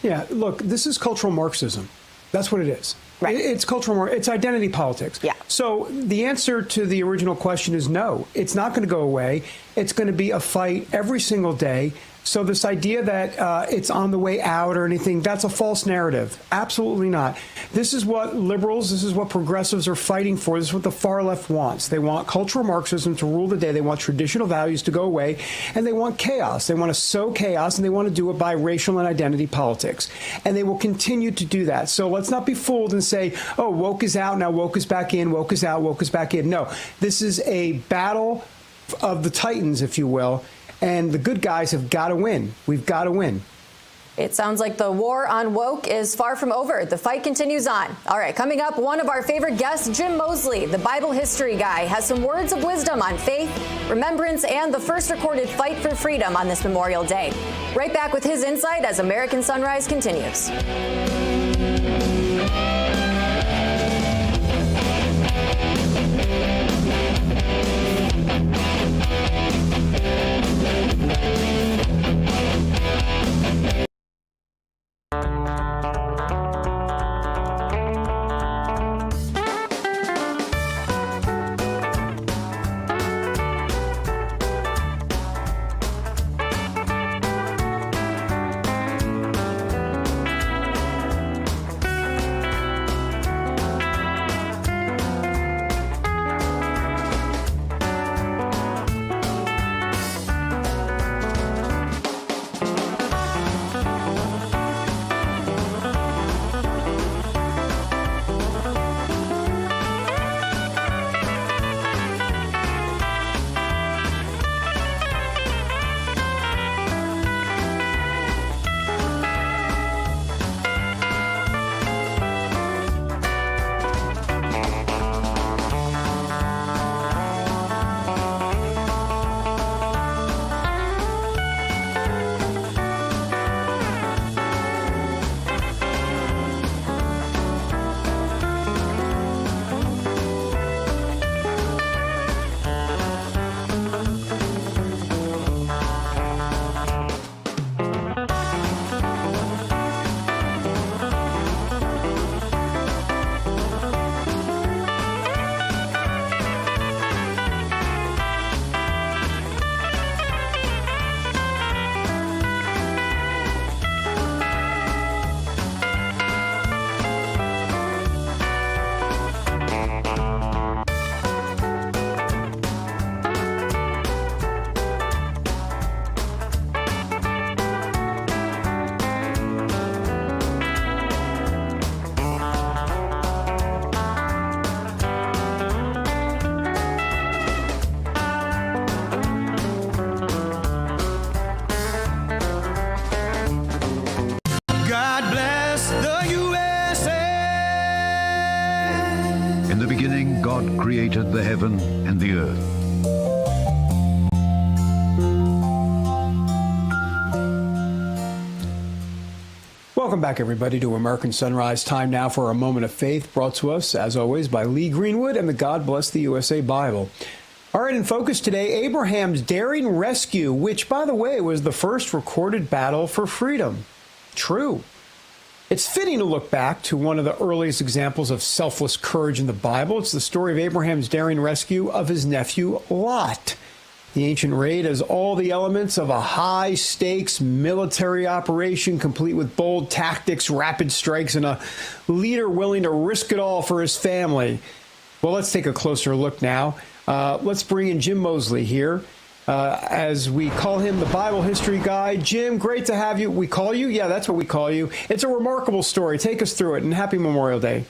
Yeah, look, this is cultural Marxism. That's what it is. Right. It's cultural, it's identity politics. Yeah. So the answer to the original question is no. It's not going to go away. It's going to be a fight every single day So this idea that it's on the way out or anything, that's a false narrative. Absolutely not. This is what liberals, this is what progressives are fighting for. This is what the far left wants. They want cultural Marxism to rule the day. They want traditional values to go away, and they want chaos. They want to sow chaos, and they want to do it by racial and identity politics. And they will continue to do that. So let's not be fooled and say, oh, woke is out, now woke is back in, woke is out, woke is back in. No, this is a battle of the titans, if you will. And the good guys have got to win. We've got to win. It sounds like the war on woke is far from over. The fight continues on. All right, coming up, one of our favorite guests, Jim Mosley, the Bible history guy, has some words of wisdom on faith, remembrance, and the first recorded fight for freedom on this Memorial Day. Right back with his insight as American Sunrise continues. God created the heaven and the earth. Welcome back, everybody, to American Sunrise. Time now for a moment of faith, brought to us, as always, by Lee Greenwood and the God Bless the USA Bible. All right, in focus today, Abraham's daring rescue, which, by the way, was the first recorded battle for freedom. True. It's fitting to look back to one of the earliest examples of selfless courage in the Bible. It's the story of Abraham's daring rescue of his nephew, Lot. The ancient raid has all the elements of a high-stakes military operation, complete with bold tactics, rapid strikes, and a leader willing to risk it all for his family. Well, let's take a closer look now. Let's bring in Jim Mosley here, as we call him the Bible history guy. Jim, great to have you. We call you? Yeah, that's what we call you. It's a remarkable story. Take us through it, and happy Memorial Day.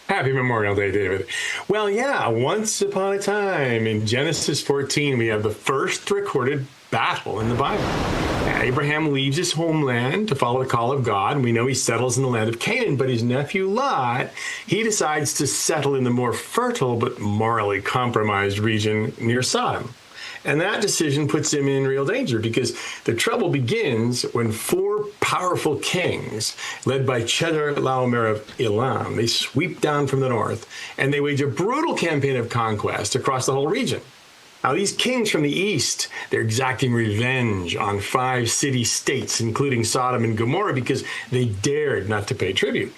Happy Memorial Day, David. Well, yeah, once upon a time in Genesis 14, we have the first recorded battle in the Bible. Abraham leaves his homeland to follow the call of God, and we know he settles in the land of Canaan, but his nephew Lot, he decides to settle in the more fertile but morally compromised region near Sodom. And that decision puts him in real danger, because the trouble begins when four powerful kings, led by Chedorlaomer of Elam, they sweep down from the north, and they wage a brutal campaign of conquest across the whole region. Now, these kings from the east, they're exacting revenge on 5 city-states, including Sodom and Gomorrah, because they dared not to pay tribute.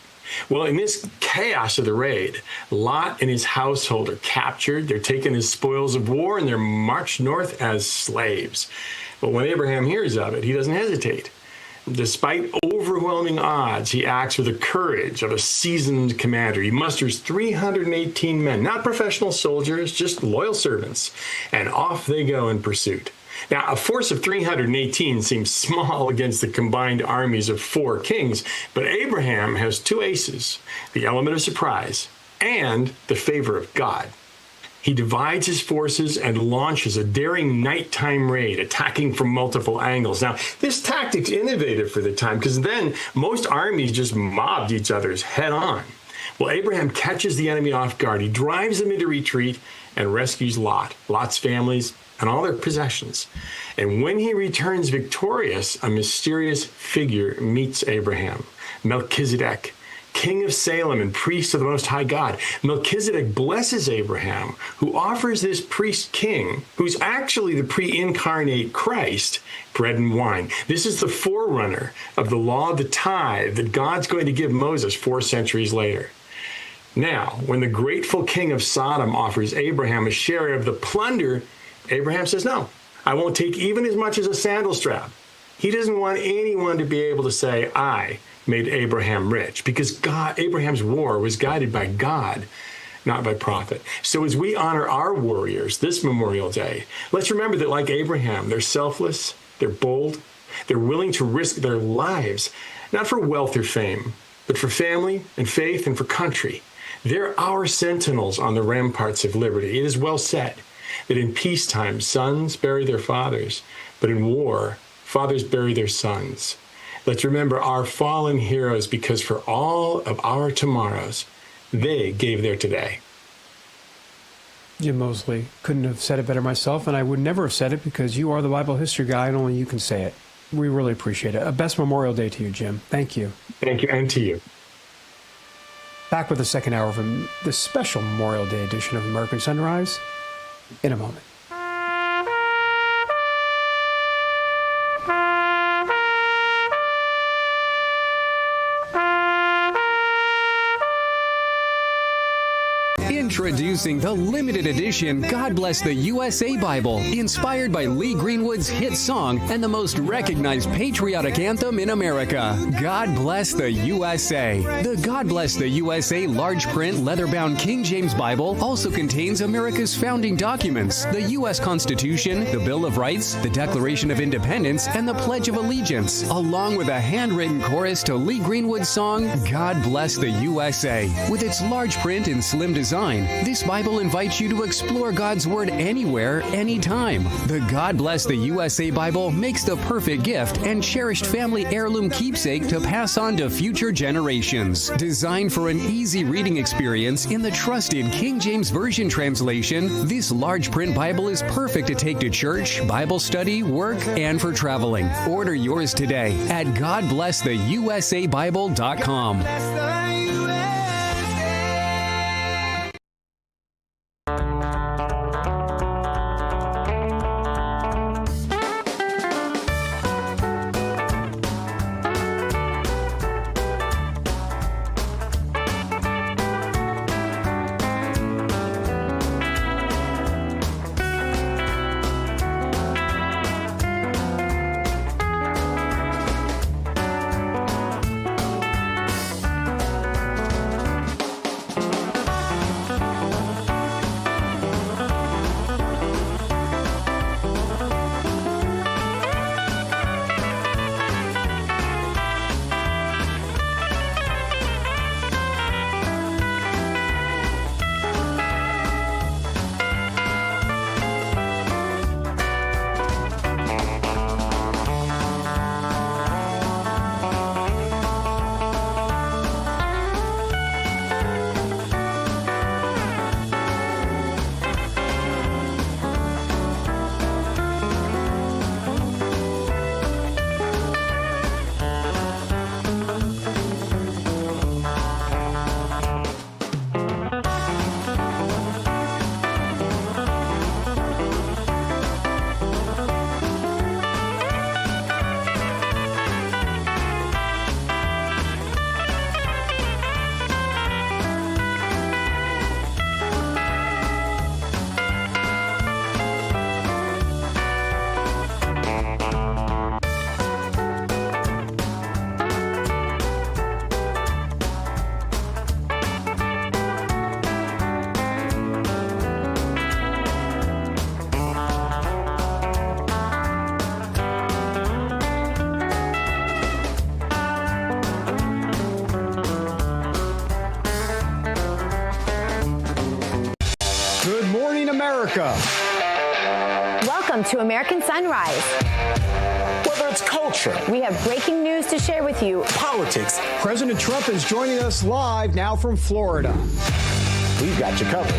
Well, in this chaos of the raid, Lot and his household are captured. They're taken as spoils of war, and they're marched north as slaves. But when Abraham hears of it, he doesn't hesitate. Despite overwhelming odds, he acts with the courage of a seasoned commander. He musters 318 men, not professional soldiers, just loyal servants, and off they go in pursuit. Now, a force of 318 seems small against the combined armies of 4 kings, but Abraham has 2 aces, the element of surprise and the favor of God. He divides his forces and launches a daring nighttime raid, attacking from multiple angles. Now, this tactic's innovative for the time, because then most armies just mobbed each other's head on. Well, Abraham catches the enemy off guard. He drives them into retreat and rescues Lot's families, and all their possessions. And when he returns victorious, a mysterious figure meets Abraham, Melchizedek, king of Salem and priest of the Most High God. Melchizedek blesses Abraham, who offers this priest king, who's actually the pre-incarnate Christ, bread and wine. This is the forerunner of the law of the tithe that God's going to give Moses 4 centuries later. Now, when the grateful king of Sodom offers Abraham a share of the plunder, Abraham says, no, I won't take even as much as a sandal strap. He doesn't want anyone to be able to say, I made Abraham rich, because Abraham's war was guided by God, not by prophet. So as we honor our warriors this Memorial Day, let's remember that like Abraham, they're selfless, they're bold, they're willing to risk their lives, not for wealth or fame, but for family and faith and for country. They're our sentinels on the ramparts of liberty. It is well said that in peacetime, sons bury their fathers, but in war, fathers bury their sons. Let's remember our fallen heroes, because for all of our tomorrows, they gave their today. Jim Mosley, couldn't have said it better myself, and I would never have said it because you are the Bible history guy and only you can say it. We really appreciate it. A best Memorial Day to you, Jim. Thank you. Thank you, and to you. Back with the second hour of the special Memorial Day edition of American Sunrise in a moment. Introducing the limited edition God Bless the USA Bible, inspired by Lee Greenwood's hit song and the most recognized patriotic anthem in America, God Bless the USA. The God Bless the USA large print leather-bound King James Bible also contains America's founding documents, the U.S. Constitution, the Bill of Rights, the Declaration of Independence, and the Pledge of Allegiance, along with a handwritten chorus to Lee Greenwood's song, God Bless the USA. With its large print and slim design, this Bible invites you to explore God's Word anywhere, anytime. The God Bless the USA Bible makes the perfect gift and cherished family heirloom keepsake to pass on to future generations. Designed for an easy reading experience in the trusted King James Version translation, this large print Bible is perfect to take to church, Bible study, work, and for traveling. Order yours today at GodBlessTheUSABible.com. Welcome to American Sunrise. Whether it's culture, We have breaking news to share with you. politics, President Trump is joining us live now from Florida. we've got you covered.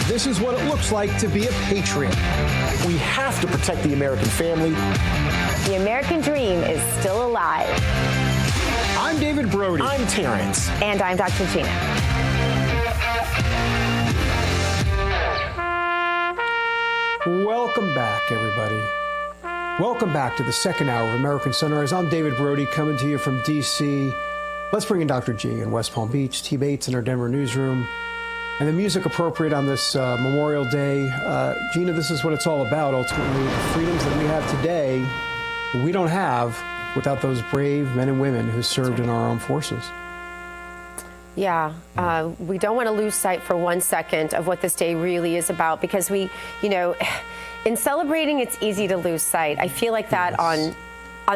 This is what it looks like to be a patriot. We have to protect the American family. The American dream is still alive. I'm David Brody. I'm Terrance. And I'm Dr. Gina. Welcome back, everybody. Welcome back to the second hour of American Sunrise. I'm David Brody, coming to you from D.C. Let's bring in Dr. G in West Palm Beach, T. Bates in our Denver newsroom, and the music appropriate on this Memorial Day. Gina, this is what it's all about, ultimately. The freedoms that we have today, we don't have without those brave men and women who served in our armed forces. Yeah, we don't want to lose sight for 1 second of what this day really is about, because we, in celebrating, it's easy to lose sight. I feel like that on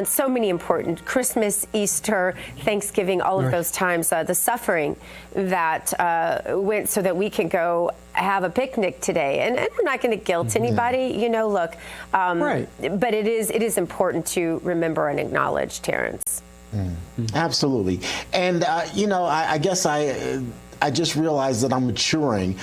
so many important Christmas, Easter, Thanksgiving, all of those times, the suffering that went so that we can go have a picnic today. And I'm not going to guilt anybody, look, but it is important to remember and acknowledge, Terrance. Absolutely. And, I guess I just realized that I'm maturing.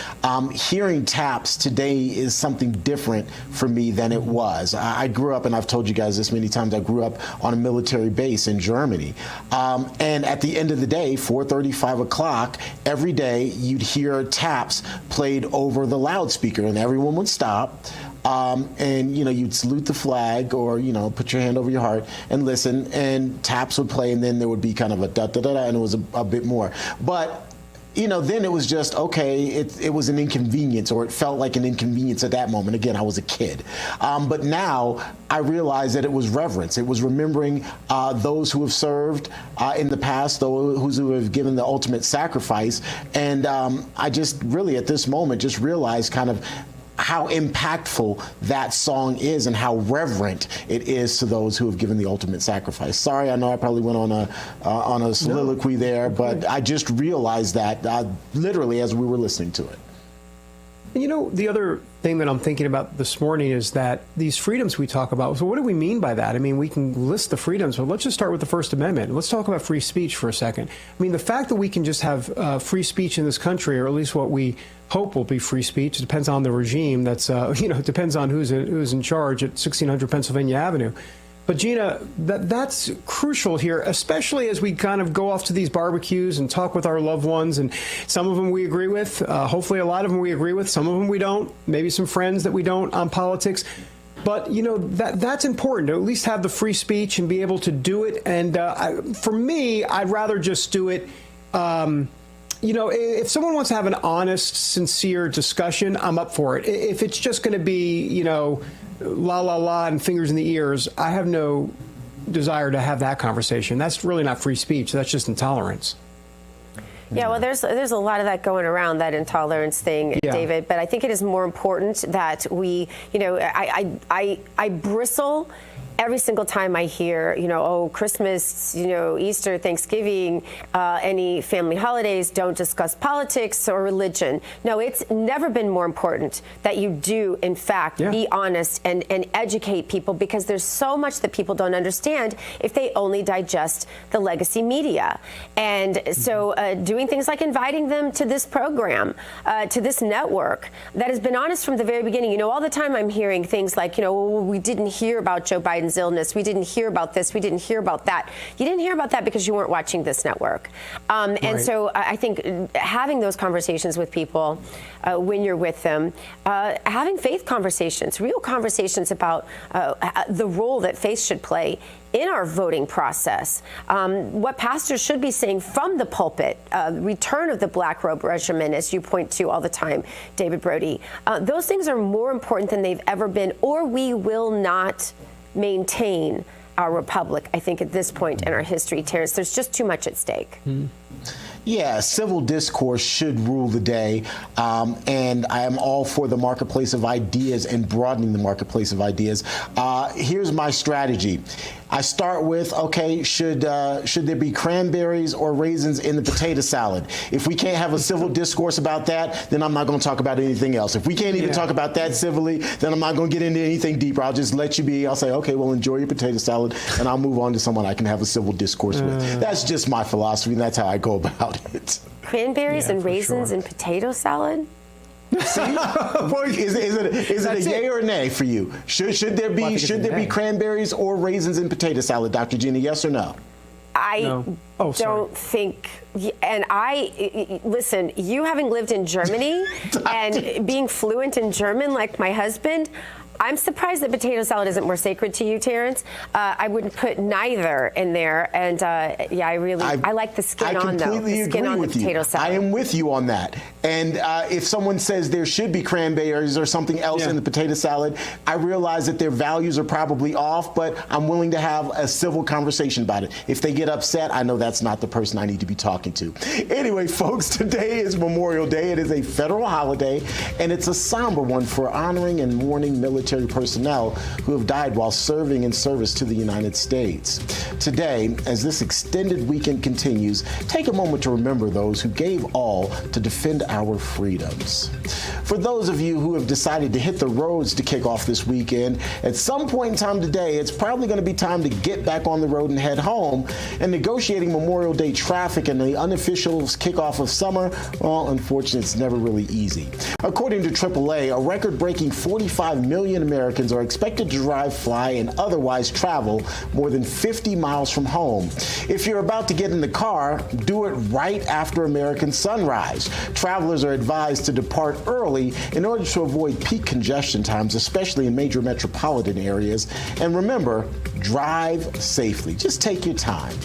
Hearing taps today is something different for me than it was. I grew up, and I've told you guys this many times, I grew up on a military base in Germany. And at the end of the day, 4:30, 5 o'clock, every day you'd hear taps played over the loudspeaker, and everyone would stop. And you'd salute the flag, or put your hand over your heart and listen, and taps would play, and then there would be kind of a da da da da, and it was a bit more. But then it was just, okay, it was an inconvenience, or it felt like an inconvenience at that moment. Again, I was a kid. But now I realize that it was reverence. It was remembering those who have served in the past, those who have given the ultimate sacrifice. And I just really, at this moment, just realized kind of how impactful that song is and how reverent it is to those who have given the ultimate sacrifice. Sorry, I know I probably went on a soliloquy there, but I just realized that literally as we were listening to it. And the other thing that I'm thinking about this morning is that these freedoms we talk about, so what do we mean by that? I mean, we can list the freedoms, but let's just start with the First Amendment. Let's talk about free speech for a second. I mean, the fact that we can just have free speech in this country, or at least what we hope will be free speech, it depends on the regime. That's, it depends on who's in charge at 1600 Pennsylvania Avenue. But Gina, that's crucial here, especially as we kind of go off to these barbecues and talk with our loved ones, and some of them we agree with, hopefully a lot of them we agree with, some of them we don't, maybe some friends that we don't on politics. But, that's important to at least have the free speech and be able to do it. And for me, I'd rather just do it. If someone wants to have an honest, sincere discussion, I'm up for it. If it's just going to be, la, la, la, and fingers in the ears, I have no desire to have that conversation. That's really not free speech. That's just intolerance. Yeah, well, there's a lot of that going around, that intolerance thing, David. But I think it is more important that we, I bristle every single time I hear, Christmas, Easter, Thanksgiving, any family holidays, don't discuss politics or religion. No, it's never been more important that you do, in fact, be honest and educate people, because there's so much that people don't understand if they only digest the legacy media. And so doing things like inviting them to this program, to this network that has been honest from the very beginning. All the time I'm hearing things like, we didn't hear about Joe Biden's illness. We didn't hear about this. We didn't hear about that. You didn't hear about that because you weren't watching this network. And so I think having those conversations with people when you're with them, having faith conversations, real conversations about the role that faith should play in our voting process, what pastors should be saying from the pulpit, return of the black robe regimen, as you point to all the time, David Brody. Those things are more important than they've ever been, or we will not maintain our republic, I think, at this point in our history, Terrance. There's just too much at stake. Yeah, civil discourse should rule the day, and I am all for the marketplace of ideas and broadening the marketplace of ideas. Here's my strategy. I start with, okay, should there be cranberries or raisins in the potato salad? If we can't have a civil discourse about that, then I'm not going to talk about anything else. If we can't even talk about that civilly, then I'm not going to get into anything deeper. I'll just let you be. I'll say, okay, well, enjoy your potato salad, and I'll move on to someone I can have a civil discourse with. That's just my philosophy, and that's how I go about it. Cranberries and raisins in potato salad? See? Is it a yay or a nay for you? Should there be cranberries or raisins in potato salad, Dr. Gina? Yes or no? I don't think, and listen, you having lived in Germany and being fluent in German like my husband, I'm surprised that potato salad isn't more sacred to you, Terrance. I wouldn't put neither in there, and I like the skin on, though. The skin on the potato salad. I am with you on that. And if someone says there should be cranberries or something else in the potato salad, I realize that their values are probably off, but I'm willing to have a civil conversation about it. If they get upset, I know that's not the person I need to be talking to. Anyway, folks, today is Memorial Day. It is a federal holiday, and it's a somber one for honoring and mourning military personnel who have died while serving in service to the United States. Today, as this extended weekend continues, take a moment to remember those who gave all to defend our freedoms. For those of you who have decided to hit the roads to kick off this weekend, at some point in time today, it's probably going to be time to get back on the road and head home. And negotiating Memorial Day traffic and the unofficial kickoff of summer, well, unfortunately, it's never really easy. According to AAA, a record-breaking 45 million Americans are expected to drive, fly, and otherwise travel more than 50 miles from home. If you're about to get in the car, do it right after American sunrise. Travelers are advised to depart early in order to avoid peak congestion times, especially in major metropolitan areas. And remember, drive safely. Just take your time.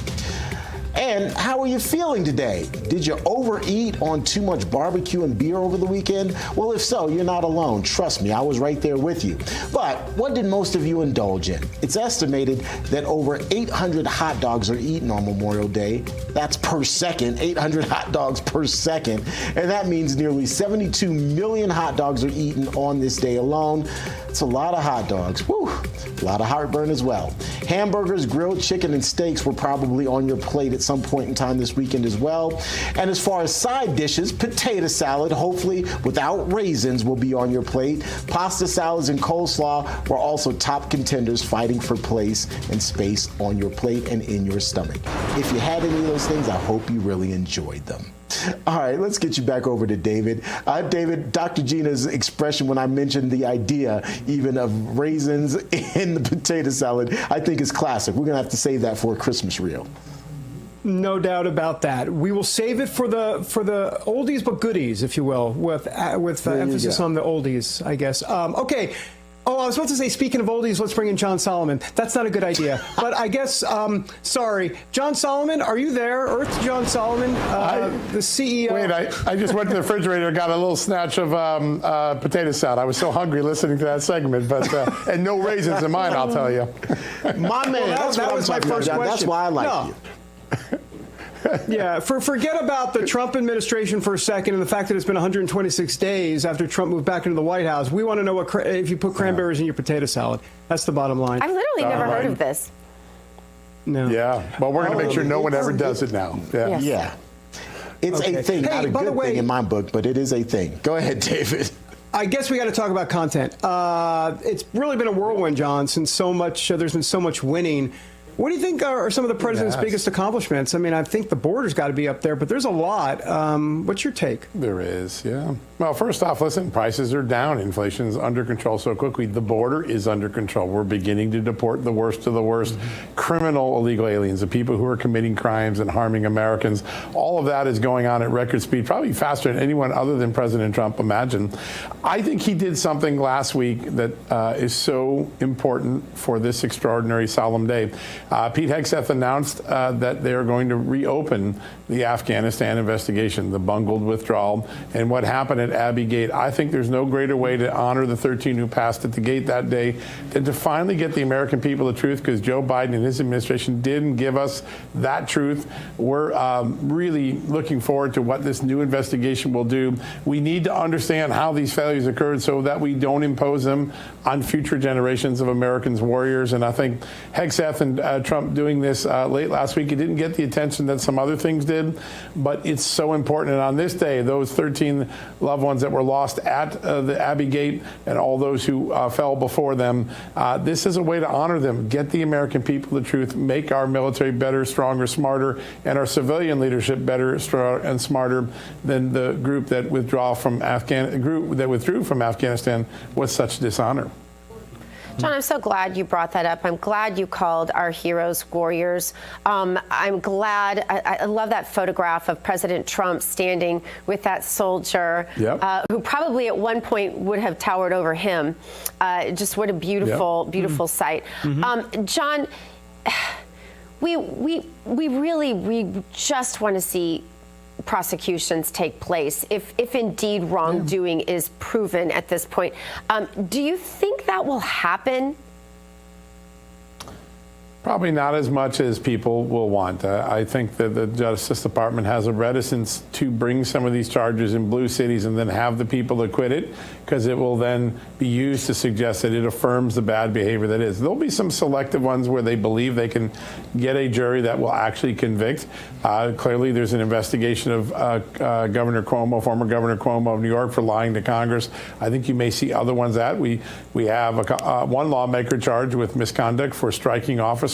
And how are you feeling today? Did you overeat on too much barbecue and beer over the weekend? Well, if so, you're not alone. Trust me, I was right there with you. But what did most of you indulge in? It's estimated that over 800 hot dogs are eaten on Memorial Day. That's per second, 800 hot dogs per second. And that means nearly 72 million hot dogs are eaten on this day alone. It's a lot of hot dogs. Whew, a lot of heartburn as well. Hamburgers, grilled chicken, and steaks were probably on your plate at some point in time this weekend as well. And as far as side dishes, potato salad, hopefully without raisins, will be on your plate. Pasta salads and coleslaw were also top contenders fighting for place and space on your plate and in your stomach. If you had any of those things, I hope you really enjoyed them. All right, let's get you back over to David. David, Dr. Gina's expression when I mentioned the idea even of raisins in the potato salad, I think is classic. We're going to have to save that for a Christmas reel. No doubt about that. We will save it for the oldies but goodies, if you will, with emphasis on the oldies, I guess. Okay. Oh, I was supposed to say, speaking of oldies, let's bring in John Solomon. That's not a good idea. But I guess, sorry. John Solomon, are you there? Earth John Solomon, the CEO. Wait, I just went to the refrigerator and got a little snatch of potato salad. I was so hungry listening to that segment, but and no raisins in mine, I'll tell you. My man, well, that was my first question. That's why I like you. Yeah, forget about the Trump administration for a second and the fact that it's been 126 days after Trump moved back into the White House. We want to know if you put cranberries in your potato salad. That's the bottom line. I've literally never heard of this. No. Yeah, well, we're going to make sure no one ever does it now. Yeah. Yeah. It's a thing, not a good thing in my book, but it is a thing. Go ahead, David. I guess we got to talk about content. It's really been a whirlwind, John, since there's been so much winning. What do you think are some of the president's biggest accomplishments? I mean, I think the border's got to be up there, but there's a lot. What's your take? There is, yeah. Well, first off, listen, prices are down. Inflation's under control so quickly. The border is under control. We're beginning to deport the worst of the worst criminal illegal aliens, the people who are committing crimes and harming Americans. All of that is going on at record speed, probably faster than anyone other than President Trump imagined. I think he did something last week that is so important for this extraordinary solemn day. Pete Hegseth announced that they're going to reopen the Afghanistan investigation, the bungled withdrawal, and what happened at at Abbey Gate. I think there's no greater way to honor the 13 who passed at the gate that day than to finally get the American people the truth, because Joe Biden and his administration didn't give us that truth. We're really looking forward to what this new investigation will do. We need to understand how these failures occurred so that we don't impose them on future generations of Americans warriors. And I think Hegseth and Trump doing this late last week, it didn't get the attention that some other things did, but it's so important. And on this day, those 13 loved ones that were lost at the Abbey Gate and all those who fell before them, this is a way to honor them, get the American people the truth, make our military better, stronger, smarter, and our civilian leadership better, stronger, and smarter than the group that withdrew from Afghanistan with such dishonor. John, I'm so glad you brought that up. I'm glad you called our heroes warriors. I'm glad. I love that photograph of President Trump standing with that soldier, who probably at one point would have towered over him. Just what a beautiful, beautiful sight. John, we just want to see prosecutions take place if indeed wrongdoing is proven at this point. Do you think that will happen? Probably not as much as people will want. I think that the Justice Department has a reticence to bring some of these charges in blue cities and then have the people acquitted, because it will then be used to suggest that it affirms the bad behavior that is. There'll be some selective ones where they believe they can get a jury that will actually convict. Clearly, there's an investigation of Governor Cuomo, former Governor Cuomo of New York, for lying to Congress. I think you may see other ones that we have one lawmaker charged with misconduct for striking officers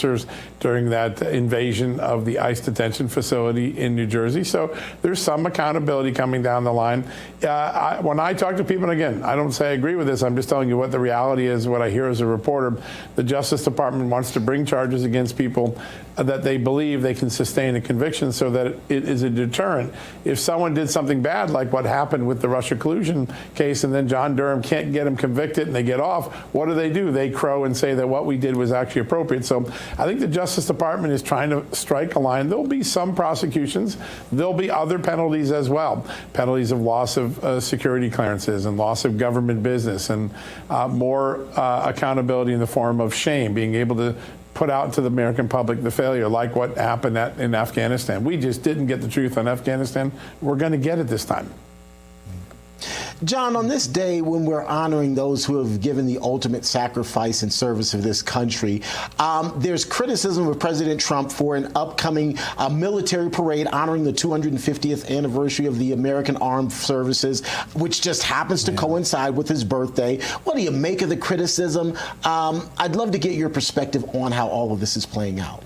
during that invasion of the ICE detention facility in New Jersey. So there's some accountability coming down the line. When I talk to people, and again, I don't say I agree with this, I'm just telling you what the reality is, what I hear as a reporter. The Justice Department wants to bring charges against people that they believe they can sustain a conviction so that it is a deterrent. If someone did something bad, like what happened with the Russia collusion case, and then John Durham can't get them convicted and they get off, what do? They crow and say that what we did was actually appropriate. So I think the Justice Department is trying to strike a line. There'll be some prosecutions. There'll be other penalties as well. Penalties of loss of security clearances and loss of government business, and more accountability in the form of shame, being able to put out to the American public the failure, like what happened in Afghanistan. We just didn't get the truth on Afghanistan. We're going to get it this time. John, on this day when we're honoring those who have given the ultimate sacrifice in service of this country, there's criticism of President Trump for an upcoming military parade honoring the 250th anniversary of the American Armed Services, which just happens to coincide with his birthday. What do you make of the criticism? I'd love to get your perspective on how all of this is playing out.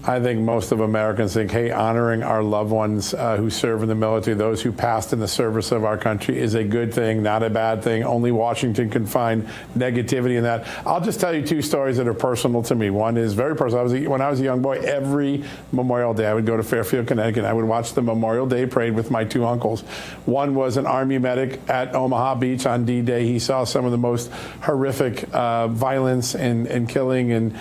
I think most of Americans think, hey, honoring our loved ones who serve in the military, those who passed in the service of our country, is a good thing, not a bad thing. Only Washington can find negativity in that. I'll just tell you two stories that are personal to me. One is very personal. When I was a young boy, every Memorial Day, I would go to Fairfield, Connecticut. I would watch the Memorial Day parade with my two uncles. One was an Army medic at Omaha Beach on D-Day. He saw some of the most horrific violence and killing and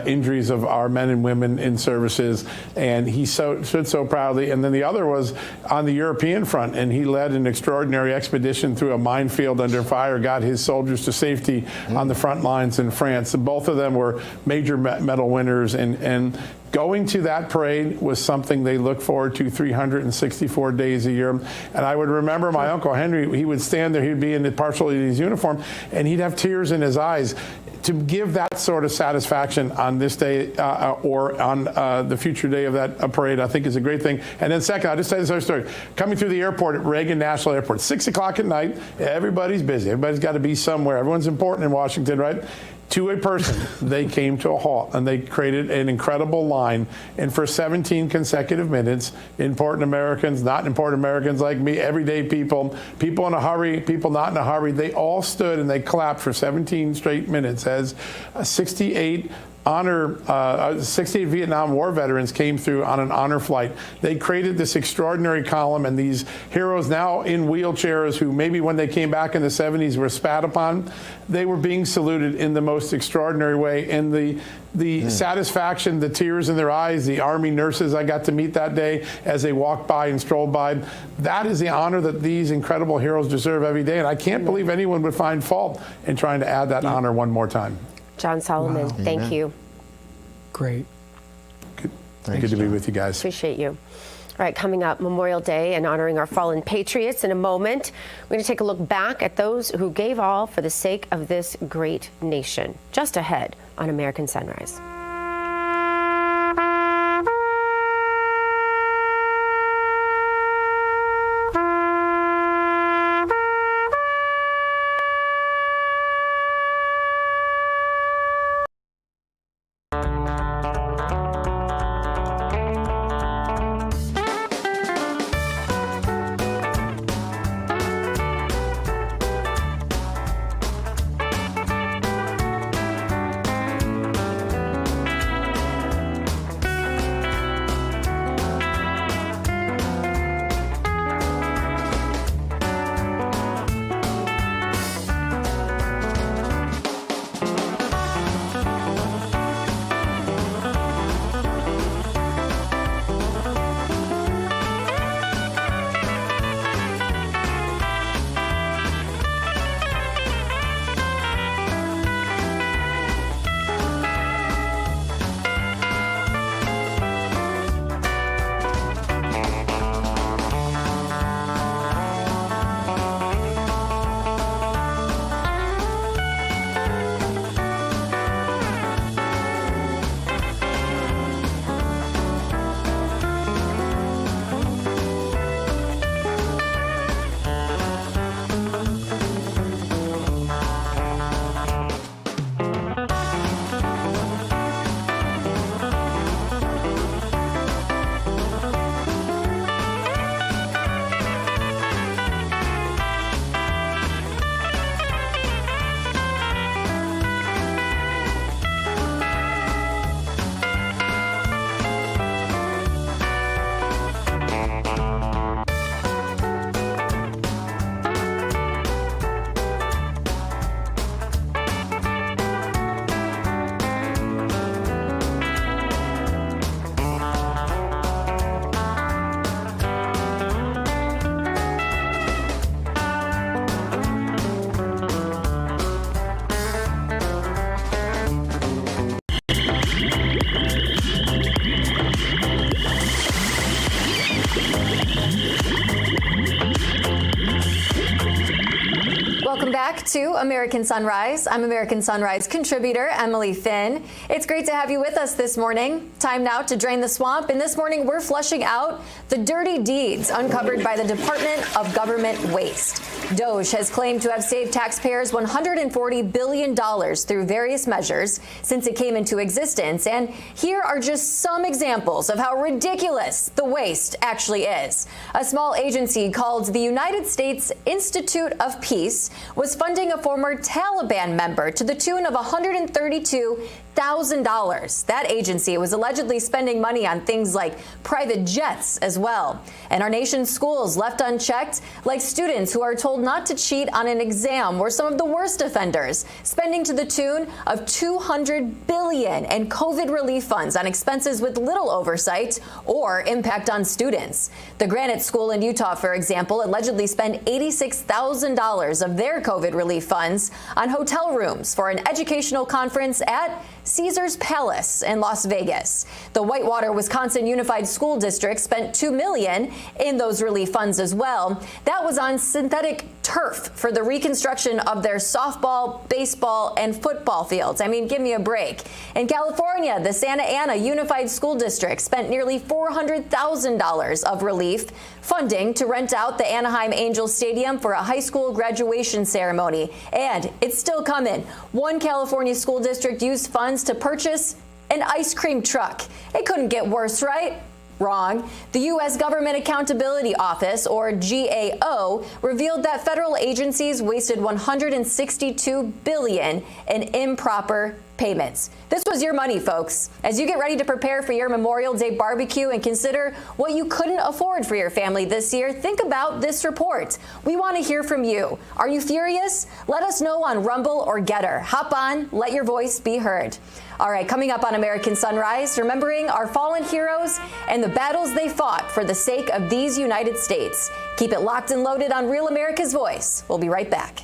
injuries of our men and women in services, and he stood so proudly. And then the other was on the European front, and he led an extraordinary expedition through a minefield under fire, got his soldiers to safety on the front lines in France. Both of them were major medal winners, and going to that parade was something they look forward to 364 days a year. And I would remember my Uncle Henry, he would stand there, he'd be in partially his uniform, and he'd have tears in his eyes. To give that sort of satisfaction on this day or on the future day of that parade, I think is a great thing. And then second, I'll just tell you this other story. Coming through the airport at Reagan National Airport, 6 o'clock at night, everybody's busy. Everybody's got to be somewhere. Everyone's important in Washington, right? To a person, they came to a halt, and they created an incredible line. And for 17 consecutive minutes, important Americans, not important Americans like me, everyday people, people in a hurry, people not in a hurry, they all stood and they clapped for 17 straight minutes as 68 honor 68 Vietnam War veterans came through on an honor flight. They created this extraordinary column, and these heroes now in wheelchairs who maybe when they came back in the 70s were spat upon, they were being saluted in the most extraordinary way. And the satisfaction, the tears in their eyes, the Army nurses I got to meet that day as they walked by and strolled by, that is the honor that these incredible heroes deserve every day. And I can't believe anyone would find fault in trying to add that honor one more time. John Solomon, thank you. Great. Good to be with you guys. Appreciate you. All right, coming up, Memorial Day and honoring our fallen patriots in a moment. We're going to take a look back at those who gave all for the sake of this great nation. Just ahead on American Sunrise. Welcome back to American Sunrise. I'm American Sunrise contributor Emily Finn. It's great to have you with us this morning. Time now to drain the swamp, and this morning we're flushing out the dirty deeds uncovered by the Department of Government Waste. DOJ has claimed to have saved taxpayers $140 billion through various measures since it came into existence, and here are just some examples of how ridiculous the waste actually is. A small agency called the United States Institute of Peace was funding a former Taliban member to the tune of $132,000. That agency was allegedly spending money on things like private jets as well. And our nation's schools left unchecked, like students who are told not to cheat on an exam, were some of the worst offenders, spending to the tune of $200 billion in COVID relief funds on expenses with little oversight or impact on students. The Granite School in Utah, for example, allegedly spent $86,000 of their COVID relief funds on hotel rooms for an educational conference at Caesars Palace in Las Vegas. The Whitewater, Wisconsin Unified School District spent $2 million in those relief funds as well. That was on synthetic turf for the reconstruction of their softball, baseball, and football fields. I mean, give me a break. In California, the Santa Ana Unified School District spent nearly $400,000 of relief funding to rent out the Anaheim Angels Stadium for a high school graduation ceremony. And it's still coming. One California school district used funds to purchase an ice cream truck. It couldn't get worse, right? Wrong. The U.S. Government Accountability Office, or GAO, revealed that federal agencies wasted $162 billion in improper payments. This was your money, folks. As you get ready to prepare for your Memorial Day barbecue and consider what you couldn't afford for your family this year, think about this report. We want to hear from you. Are you furious? Let us know on Rumble or Getter. Hop on, let your voice be heard. All right, coming up on American Sunrise, remembering our fallen heroes and the battles they fought for the sake of these United States. Keep it locked and loaded on Real America's Voice. We'll be right back.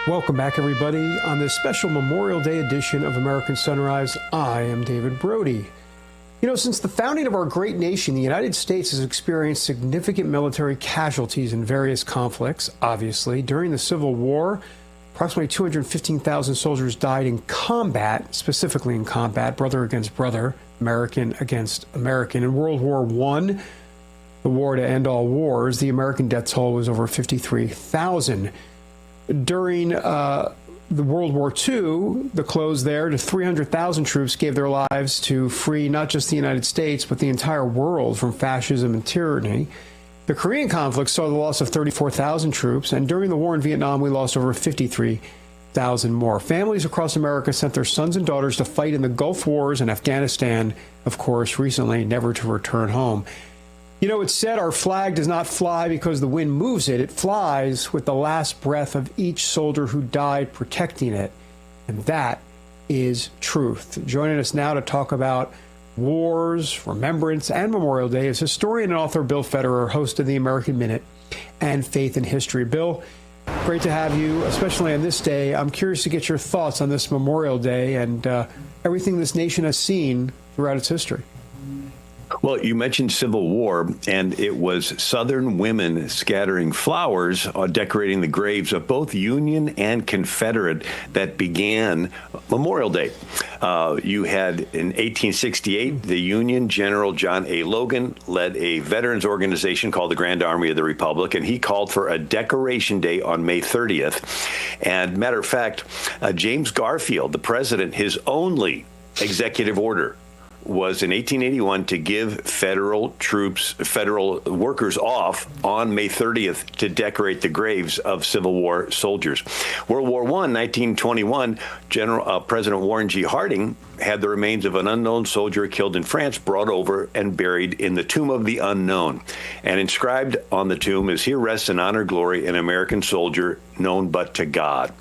Welcome back, everybody. On this special Memorial Day edition of American Sunrise, I am David Brody. You know, since the founding of our great nation, the United States has experienced significant military casualties in various conflicts, obviously. During the Civil War, approximately 215,000 soldiers died in combat, specifically in combat, brother against brother, American against American. In World War I, the war to end all wars, the American death toll was over 53,000. During the World War II, the close there to 300,000 troops gave their lives to free not just the United States, but the entire world from fascism and tyranny. The Korean conflict saw the loss of 34,000 troops, and during the war in Vietnam, we lost over 53,000 more. Families across America sent their sons and daughters to fight in the Gulf Wars and Afghanistan, of course, recently, never to return home. You know, it's said our flag does not fly because the wind moves it. It flies with the last breath of each soldier who died protecting it. And that is truth. Joining us now to talk about wars, remembrance, and Memorial Day is historian and author Bill Federer, host of the American Minute and Faith and History. Bill, great to have you, especially on this day. I'm curious to get your thoughts on this Memorial Day and everything this nation has seen throughout its history. Well, you mentioned Civil War, and it was Southern women scattering flowers, decorating the graves of both Union and Confederate that began Memorial Day. You had in 1868, the Union General John A. Logan led a veterans organization called the Grand Army of the Republic, and he called for a decoration day on May 30th. And matter of fact, James Garfield, the president, his only executive order was in 1881 to give federal workers off on May 30th to decorate the graves of Civil War soldiers. World War I, 1921, President Warren G. Harding had the remains of an unknown soldier killed in France brought over and buried in the Tomb of the Unknown. And inscribed on the tomb is, "Here rests in honor and glory an American soldier known but to God."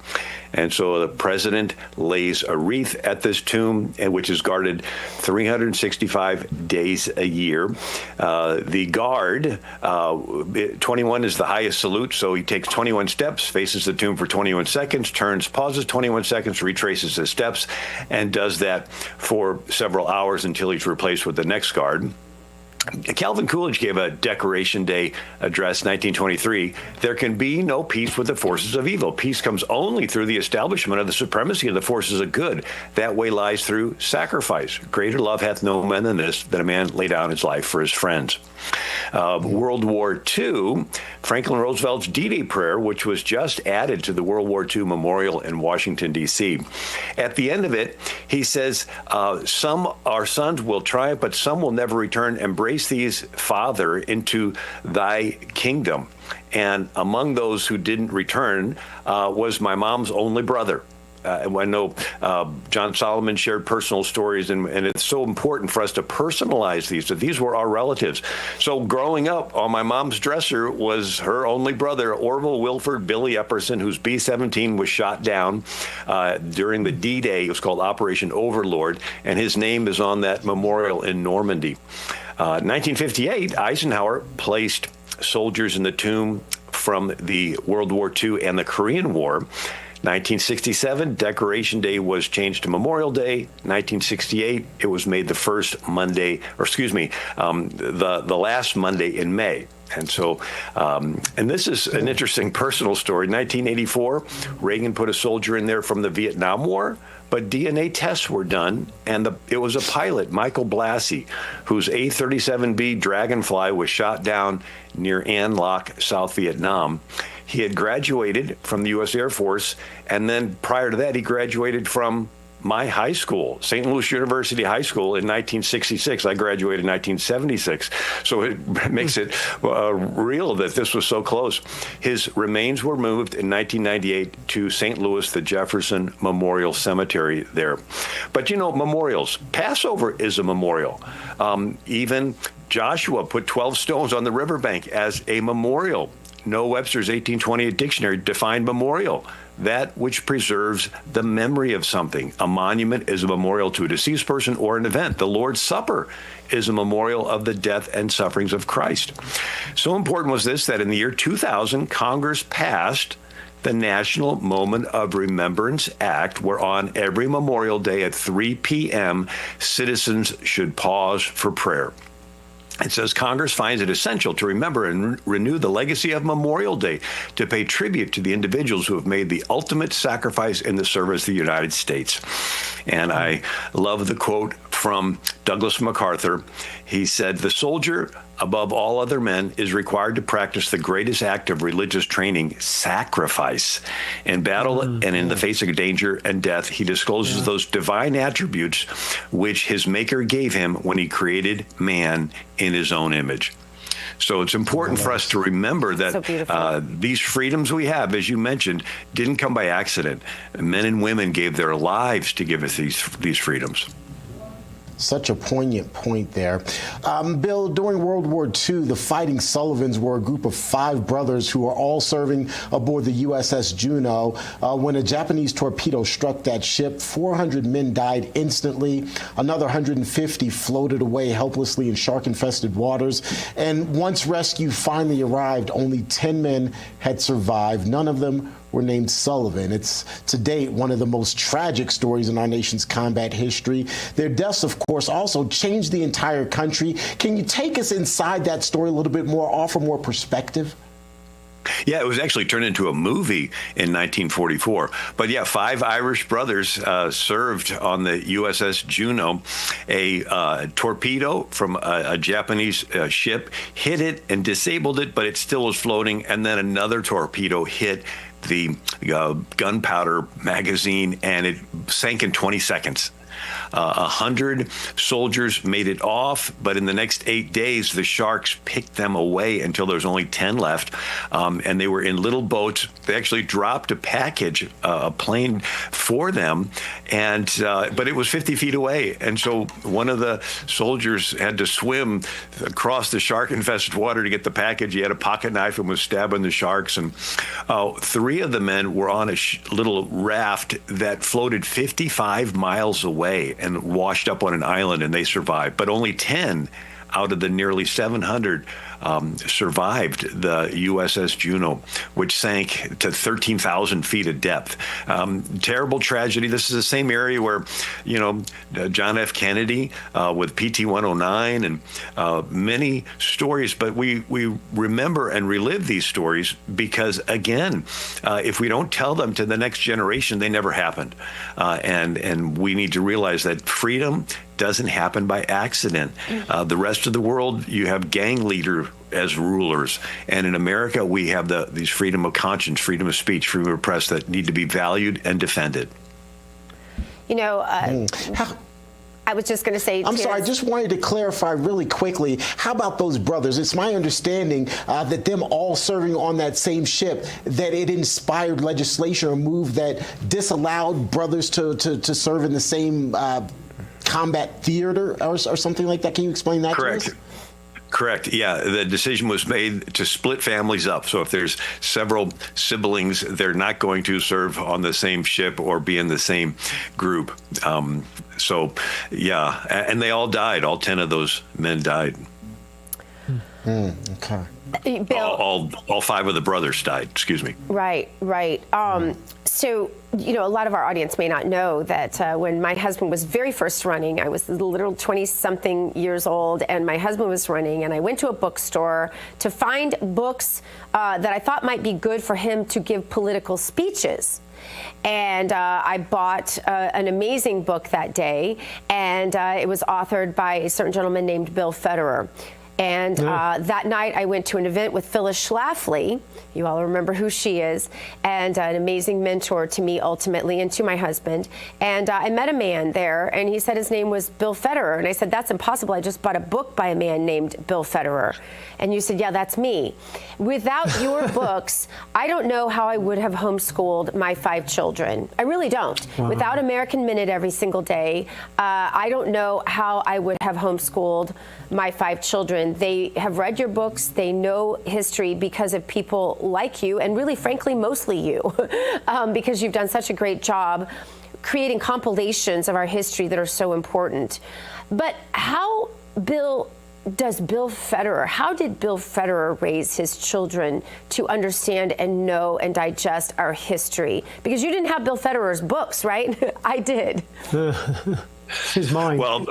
And so the president lays a wreath at this tomb, which is guarded 365 days a year. The guard, 21 is the highest salute, so he takes 21 steps, faces the tomb for 21 seconds, turns, pauses 21 seconds, retraces his steps, and does that for several hours until he's replaced with the next guard. Calvin Coolidge gave a Decoration Day address, 1923. "There can be no peace with the forces of evil. Peace comes only through the establishment of the supremacy of the forces of good. That way lies through sacrifice. Greater love hath no man than this, that a man lay down his life for his friends." World War II, Franklin Roosevelt's D-Day prayer, which was just added to the World War II memorial in Washington, D.C. At the end of it, he says, "Some our sons will triumph, but some will never return. Embrace these, Father, into thy kingdom." And among those who didn't return was my mom's only brother. I know John Solomon shared personal stories, and it's so important for us to personalize these, that these were our relatives. So growing up, on my mom's dresser was her only brother, Orville Wilford Billy Epperson, whose B-17 was shot down during the D-Day. It was called Operation Overlord, and his name is on that memorial in Normandy. 1958, Eisenhower placed soldiers in the tomb from the World War II and the Korean War. 1967, Decoration Day was changed to Memorial Day. 1968, it was made the first Monday, the last Monday in May. And so, and this is an interesting personal story. 1984, Reagan put a soldier in there from the Vietnam War, but DNA tests were done, and it was a pilot, Michael Blassie, whose A-37B Dragonfly was shot down near An Loc, South Vietnam. He had graduated from the U.S. Air Force, and then prior to that, he graduated from my high school, St. Louis University High School, in 1966. I graduated in 1976. So it makes it real that this was so close. His remains were moved in 1998 to St. Louis, the Jefferson Memorial Cemetery there. But you know, memorials, Passover is a memorial. Even Joshua put 12 stones on the riverbank as a memorial. Noah Webster's 1828 dictionary defined memorial: that which preserves the memory of something. A monument is a memorial to a deceased person or an event. The Lord's Supper is a memorial of the death and sufferings of Christ. So important was this that in the year 2000, Congress passed the National Moment of Remembrance Act, where on every Memorial Day at 3 p.m., citizens should pause for prayer. It says Congress finds it essential to remember and renew the legacy of Memorial Day, to pay tribute to the individuals who have made the ultimate sacrifice in the service of the United States. And I love the quote from Douglas MacArthur. He said, "The soldier, above all other men, is required to practice the greatest act of religious training, sacrifice. In battle and in the face of danger and death, he discloses those divine attributes which his Maker gave him when he created man in his own image." So it's important for us to remember that these freedoms we have, as you mentioned, didn't come by accident. Men and women gave their lives to give us these freedoms. Such a poignant point there. Bill, during World War II, the Fighting Sullivans were a group of 5 brothers who were all serving aboard the USS Juno. When a Japanese torpedo struck that ship, 400 men died instantly. Another 150 floated away helplessly in shark-infested waters. And once rescue finally arrived, only 10 men had survived. None of them were named Sullivan. It's, to date, one of the most tragic stories in our nation's combat history. Their deaths, of course, also changed the entire country. Can you take us inside that story a little bit more, offer more perspective? Yeah, it was actually turned into a movie in 1944. But yeah, 5 Irish brothers served on the USS Juno. A torpedo from a Japanese ship hit it and disabled it, but it still was floating. And then another torpedo hit the gunpowder magazine, and it sank in 20 seconds. 100 soldiers made it off, but in the next 8 days, the sharks picked them away until there was only 10 left. And they were in little boats. They actually dropped a package, a plane for them, and but it was 50 feet away. And so one of the soldiers had to swim across the shark-infested water to get the package. He had a pocket knife and was stabbing the sharks. And 3 of the men were on a little raft that floated 55 miles away and washed up on an island, and they survived. But only 10 out of the nearly 700 survived the USS Juno, which sank to 13,000 feet of depth. Terrible tragedy. This is the same area where, John F. Kennedy with PT-109 and many stories. But we remember and relive these stories because, again, if we don't tell them to the next generation, they never happened. And we need to realize that freedom doesn't happen by accident. The rest of the world, you have gang leaders as rulers. And in America, we have these freedom of conscience, freedom of speech, freedom of press that need to be valued and defended. I was just going to say, I'm sorry, I just wanted to clarify really quickly. How about those brothers? It's my understanding that them all serving on that same ship, that it inspired legislation or move that disallowed brothers to serve in the same combat theater or something like that. Can you explain that to us? Correct. Yeah, the decision was made to split families up. So if there's several siblings, they're not going to serve on the same ship or be in the same group. And they all died. All 10 of those men died. Okay. Bill, all 5 of the brothers died. Excuse me. Right. So, a lot of our audience may not know that when my husband was very first running, I was a little 20-something years old, and my husband was running, and I went to a bookstore to find books that I thought might be good for him to give political speeches. And I bought an amazing book that day, and it was authored by a certain gentleman named Bill Federer. And that night I went to an event with Phyllis Schlafly. You all remember who she is, and an amazing mentor to me ultimately and to my husband. And I met a man there, and he said his name was Bill Federer. And I said, that's impossible. I just bought a book by a man named Bill Federer. And you said, yeah, that's me. Without your books, I don't know how I would have homeschooled my 5 children. I really don't. Wow. Without American Minute every single day, I don't know how I would have homeschooled my 5 children. They have read your books. They know history because of people like you, and really, frankly, mostly you, because you've done such a great job creating compilations of our history that are so important. But how did Bill Federer raise his children to understand and know and digest our history? Because you didn't have Bill Federer's books, right? I did. His mind. Well,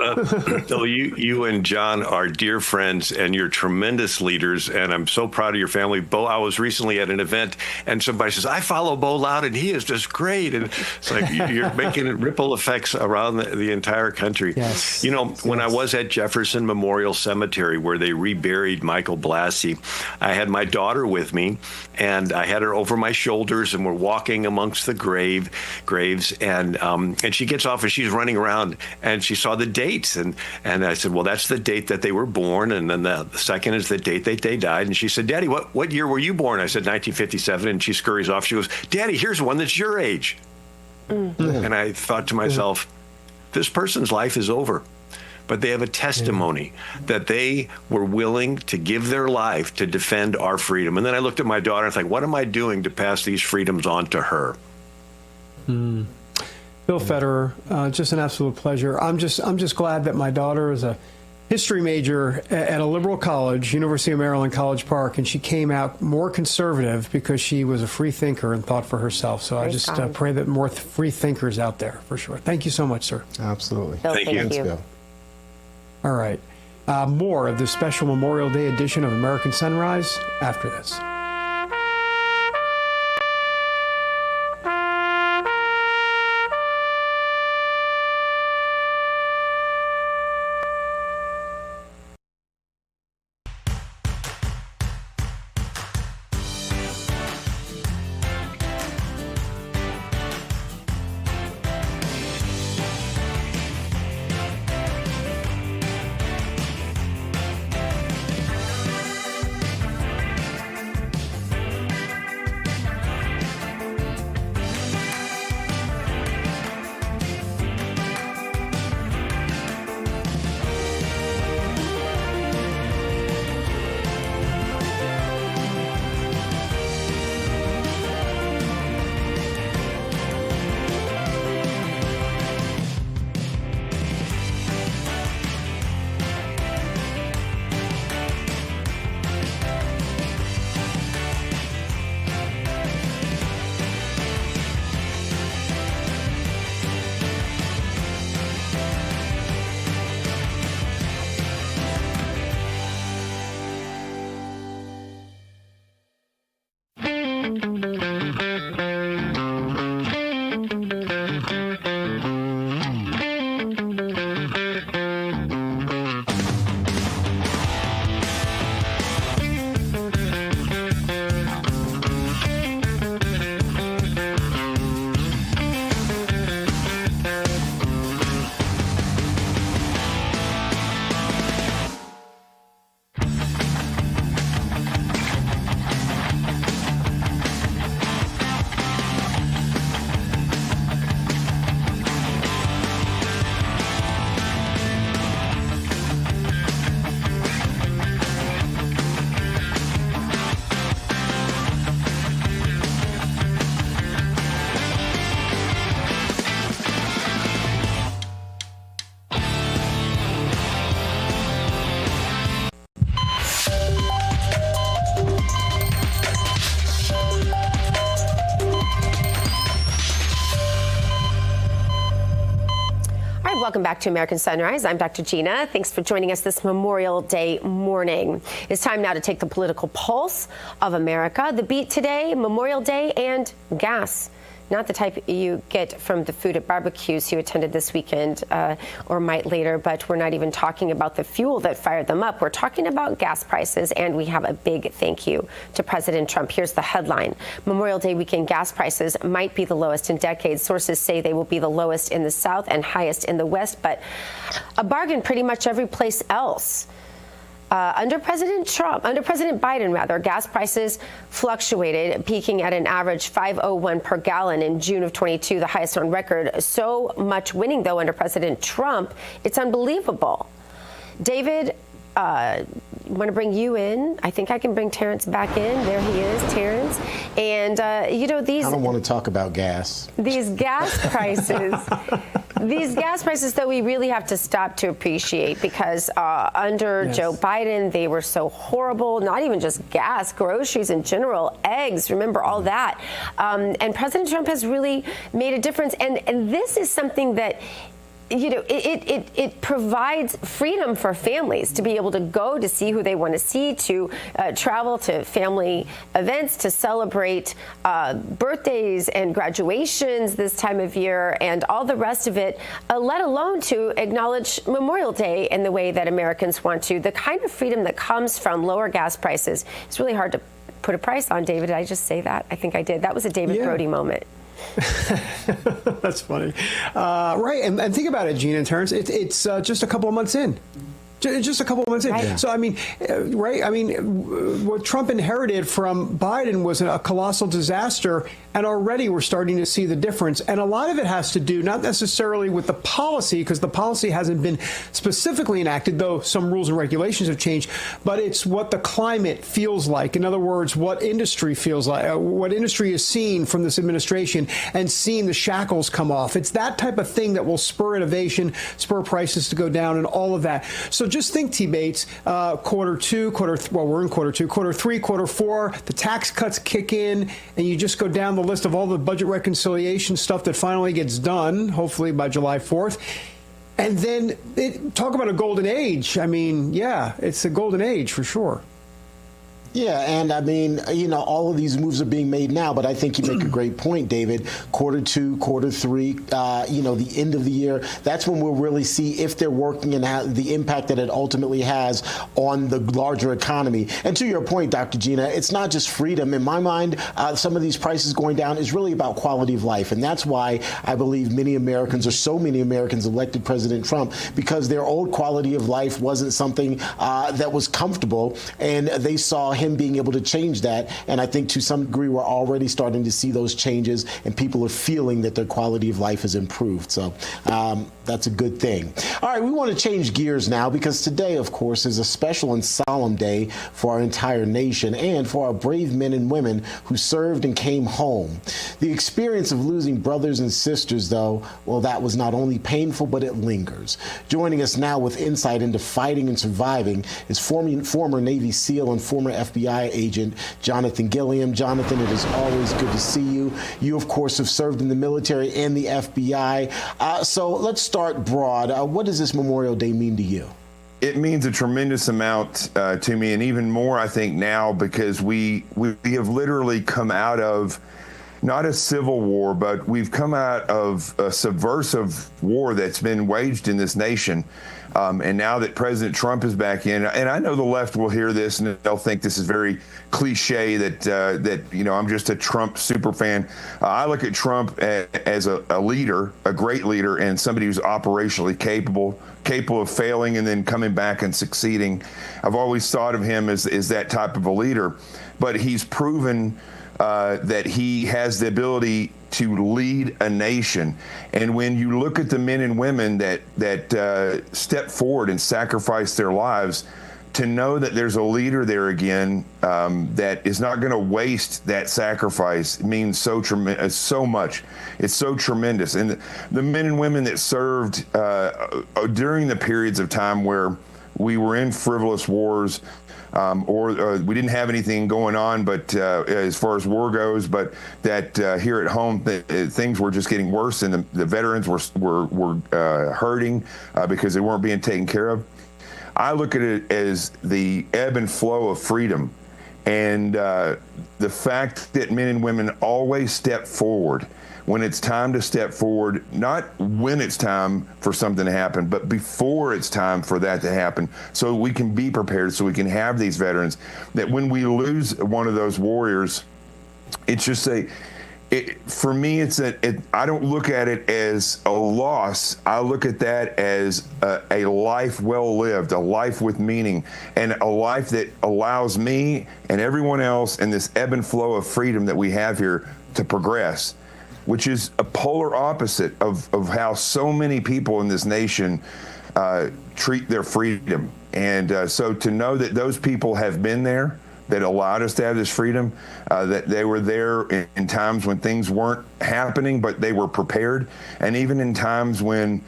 you and John are dear friends, and you're tremendous leaders, and I'm so proud of your family. Bo, I was recently at an event, and somebody says, I follow Bo Loudon, he is just great. And it's like you're making ripple effects around the entire country. Yes. When I was at Jefferson Memorial Cemetery, where they reburied Michael Blassie, I had my daughter with me, and I had her over my shoulders, and we're walking amongst the graves, and she gets off, and she's running around, and she saw the dates, and I said, well, that's the date that they were born, and then the second is the date that they died. And she said, Daddy, what year were you born? I said 1957, and she scurries off. She goes, Daddy, here's one that's your age. And I thought to myself, this person's life is over, but they have a testimony that they were willing to give their life to defend our freedom. And then I looked at my daughter and I thought, what am I doing to pass these freedoms on to her? Bill Federer, just an absolute pleasure. I'm just glad that my daughter is a history major at a liberal college, University of Maryland, College Park, and she came out more conservative because she was a free thinker and thought for herself. So I just pray that more free thinkers out there, for sure. Thank you so much, sir. Absolutely. Bill, thank you. Thanks, Bill. All right. More of this special Memorial Day edition of American Sunrise after this. Welcome back to American Sunrise. I'm Dr. Gina. Thanks for joining us this Memorial Day morning. It's time now to take the political pulse of America. The beat today, Memorial Day and gas. Not the type you get from the food at barbecues you attended this weekend or might later, but we're not even talking about the fuel that fired them up. We're talking about gas prices, and we have a big thank you to President Trump. Here's the headline. Memorial Day weekend gas prices might be the lowest in decades. Sources say they will be the lowest in the South and highest in the West, but a bargain pretty much every place else. Under President Biden, gas prices fluctuated, peaking at an average $5.01 per gallon in June of 22, the highest on record. So much winning, though, under President Trump, it's unbelievable. David, I want to bring you in. I think I can bring Terrance back in. There he is, Terrance. And, these... I don't want to talk about gas. These gas prices... These gas prices, though, we really have to stop to appreciate because under Joe Biden, they were so horrible. Not even just gas, groceries in general, eggs, remember all that. And President Trump has really made a difference. And this is something that, it provides freedom for families to be able to go to see who they want to see, to travel to family events, to celebrate birthdays and graduations this time of year and all the rest of it, let alone to acknowledge Memorial Day in the way that Americans want to. The kind of freedom that comes from lower gas prices, it's really hard to put a price on. David, did I just say that? I think I did. That was a David Brody moment. That's funny. Right. And think about it, Gina and Terrance. It's just a couple of months in. Just a couple of months in. Right. So, what Trump inherited from Biden was a colossal disaster. And already we're starting to see the difference. And a lot of it has to do not necessarily with the policy, because the policy hasn't been specifically enacted, though some rules and regulations have changed, but it's what the climate feels like. In other words, what industry feels like, what industry is seeing from this administration and seeing the shackles come off. It's that type of thing that will spur innovation, spur prices to go down and all of that. So just think, T. Bates, we're in quarter two, quarter three, quarter four, the tax cuts kick in, and you just go down the list of all the budget reconciliation stuff that finally gets done, hopefully by July 4th. And then talk about a golden age. It's a golden age for sure. Yeah, and all of these moves are being made now, but I think you make a great point, David. Quarter two, quarter three, the end of the year, that's when we'll really see if they're working and the impact that it ultimately has on the larger economy. And to your point, Dr. Gina, it's not just freedom. In my mind, some of these prices going down is really about quality of life. And that's why I believe so many Americans elected President Trump, because their old quality of life wasn't something that was comfortable, and they saw him being able to change that. And I think to some degree we're already starting to see those changes, and people are feeling that their quality of life has improved. So that's a good thing. All right, we want to change gears now, because today, of course, is a special and solemn day for our entire nation and for our brave men and women who served and came home. The experience of losing brothers and sisters, though, well, that was not only painful, but it lingers. Joining us now with insight into fighting and surviving is former Navy SEAL and former FBI agent Jonathan Gilliam. Jonathan, it is always good to see you. You, of course, have served in the military and the FBI. So let's start broad. What does this Memorial Day mean to you? It means a tremendous amount to me, and even more, I think, now, because we have literally come out of not a civil war, but we've come out of a subversive war that's been waged in this nation. And now that President Trump is back in, and I know the left will hear this and they'll think this is very cliche that I'm just a Trump super fan. I look at Trump as a leader, a great leader, and somebody who's operationally capable of failing and then coming back and succeeding. I've always thought of him as that type of a leader, but he's proven that he has the ability to lead a nation. And when you look at the men and women that step forward and sacrifice their lives, to know that there's a leader there again that is not going to waste that sacrifice means so much. It's so tremendous. And the men and women that served during the periods of time where we were in frivolous wars, or we didn't have anything going on, but as far as war goes, but that here at home things were just getting worse, and the veterans were hurting because they weren't being taken care of. I look at it as the ebb and flow of freedom, and the fact that men and women always step forward when it's time to step forward, not when it's time for something to happen, but before it's time for that to happen, so we can be prepared, so we can have these veterans, that when we lose one of those warriors, it's just for me, I don't look at it as a loss. I look at that as a life well lived, a life with meaning, and a life that allows me and everyone else in this ebb and flow of freedom that we have here to progress, which is a polar opposite of how so many people in this nation treat their freedom. And so to know that those people have been there, that allowed us to have this freedom, that they were there in times when things weren't happening, but they were prepared, and even in times when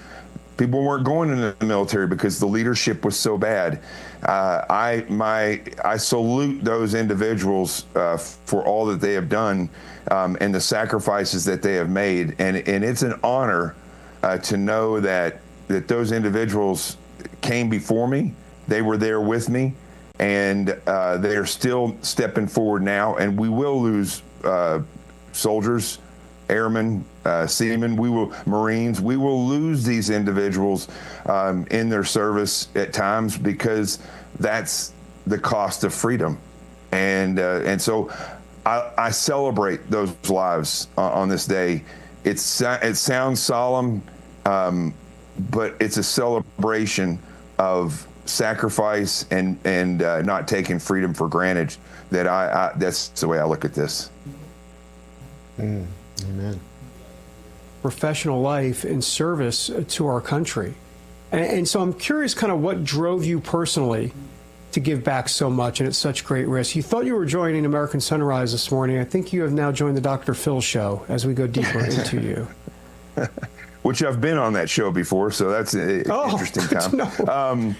people weren't going into the military because the leadership was so bad. I salute those individuals for all that they have done and the sacrifices that they have made, and it's an honor to know that those individuals came before me. They were there with me, and they are still stepping forward now. And we will lose soldiers, airmen, seamen, Marines. We will lose these individuals in their service at times, because that's the cost of freedom. And so I celebrate those lives on this day. It sounds solemn, but it's a celebration of sacrifice and not taking freedom for granted. That's the way I look at this. Amen. Professional life in service to our country. And so I'm curious kind of what drove you personally to give back so much and at such great risk. You thought you were joining American Sunrise this morning. I think you have now joined the Dr. Phil show as we go deeper into you. Which I've been on that show before, so that's an interesting time.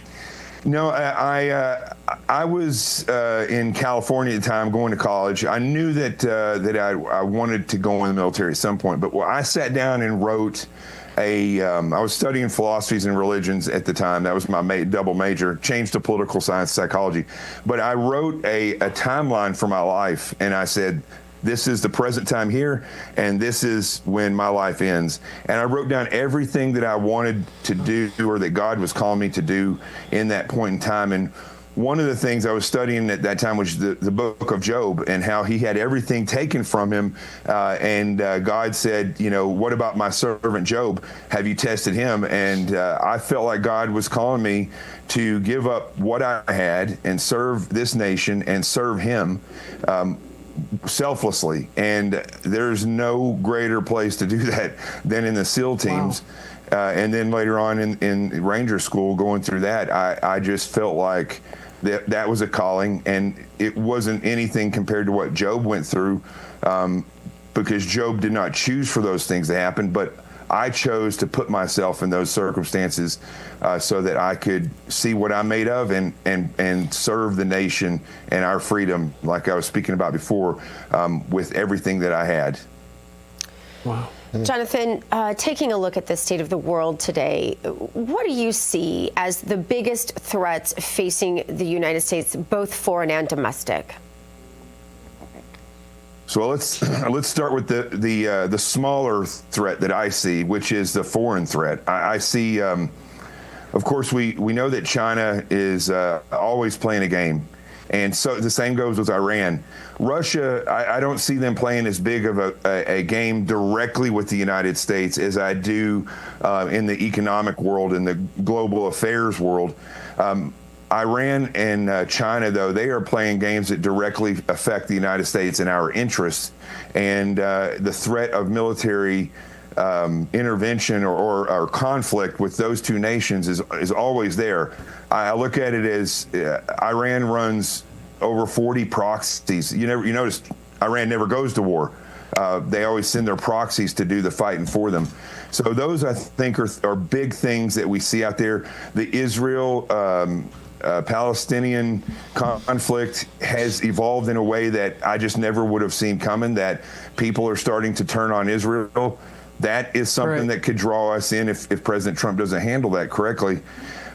No, I was in California at the time, going to college. I knew that I wanted to go in the military at some point, but I sat down and wrote I was studying philosophies and religions at the time. That was my double major, changed to political science, psychology. But I wrote a timeline for my life, and I said, this is the present time here, and this is when my life ends. And I wrote down everything that I wanted to do, or that God was calling me to do in that point in time. And one of the things I was studying at that time was the book of Job, and how he had everything taken from him. And God said, what about my servant Job? Have you tested him? And I felt like God was calling me to give up what I had and serve this nation and serve him selflessly. And there's no greater place to do that than in the SEAL teams. Wow. And then later on in Ranger School, going through that, I just felt like that was a calling, and it wasn't anything compared to what Job went through, because Job did not choose for those things to happen, but I chose to put myself in those circumstances so that I could see what I'm made of and serve the nation and our freedom, like I was speaking about before, with everything that I had. Wow. Jonathan, taking a look at the state of the world today, what do you see as the biggest threats facing the United States, both foreign and domestic? So let's start with the smaller threat that I see, which is the foreign threat. I see, of course, we know that China is always playing a game. And so the same goes with Iran. Russia, I don't see them playing as big of a game directly with the United States as I do in the economic world, in the global affairs world. Iran and China, though, they are playing games that directly affect the United States and our interests. And the threat of military intervention or conflict with those two nations is always there. I look at it as Iran runs over 40 proxies. You notice Iran never goes to war. They always send their proxies to do the fighting for them. So those, I think, are big things that we see out there. The Israel Palestinian conflict has evolved in a way that I just never would have seen coming, that people are starting to turn on Israel. That is something that could draw us in if President Trump doesn't handle that correctly.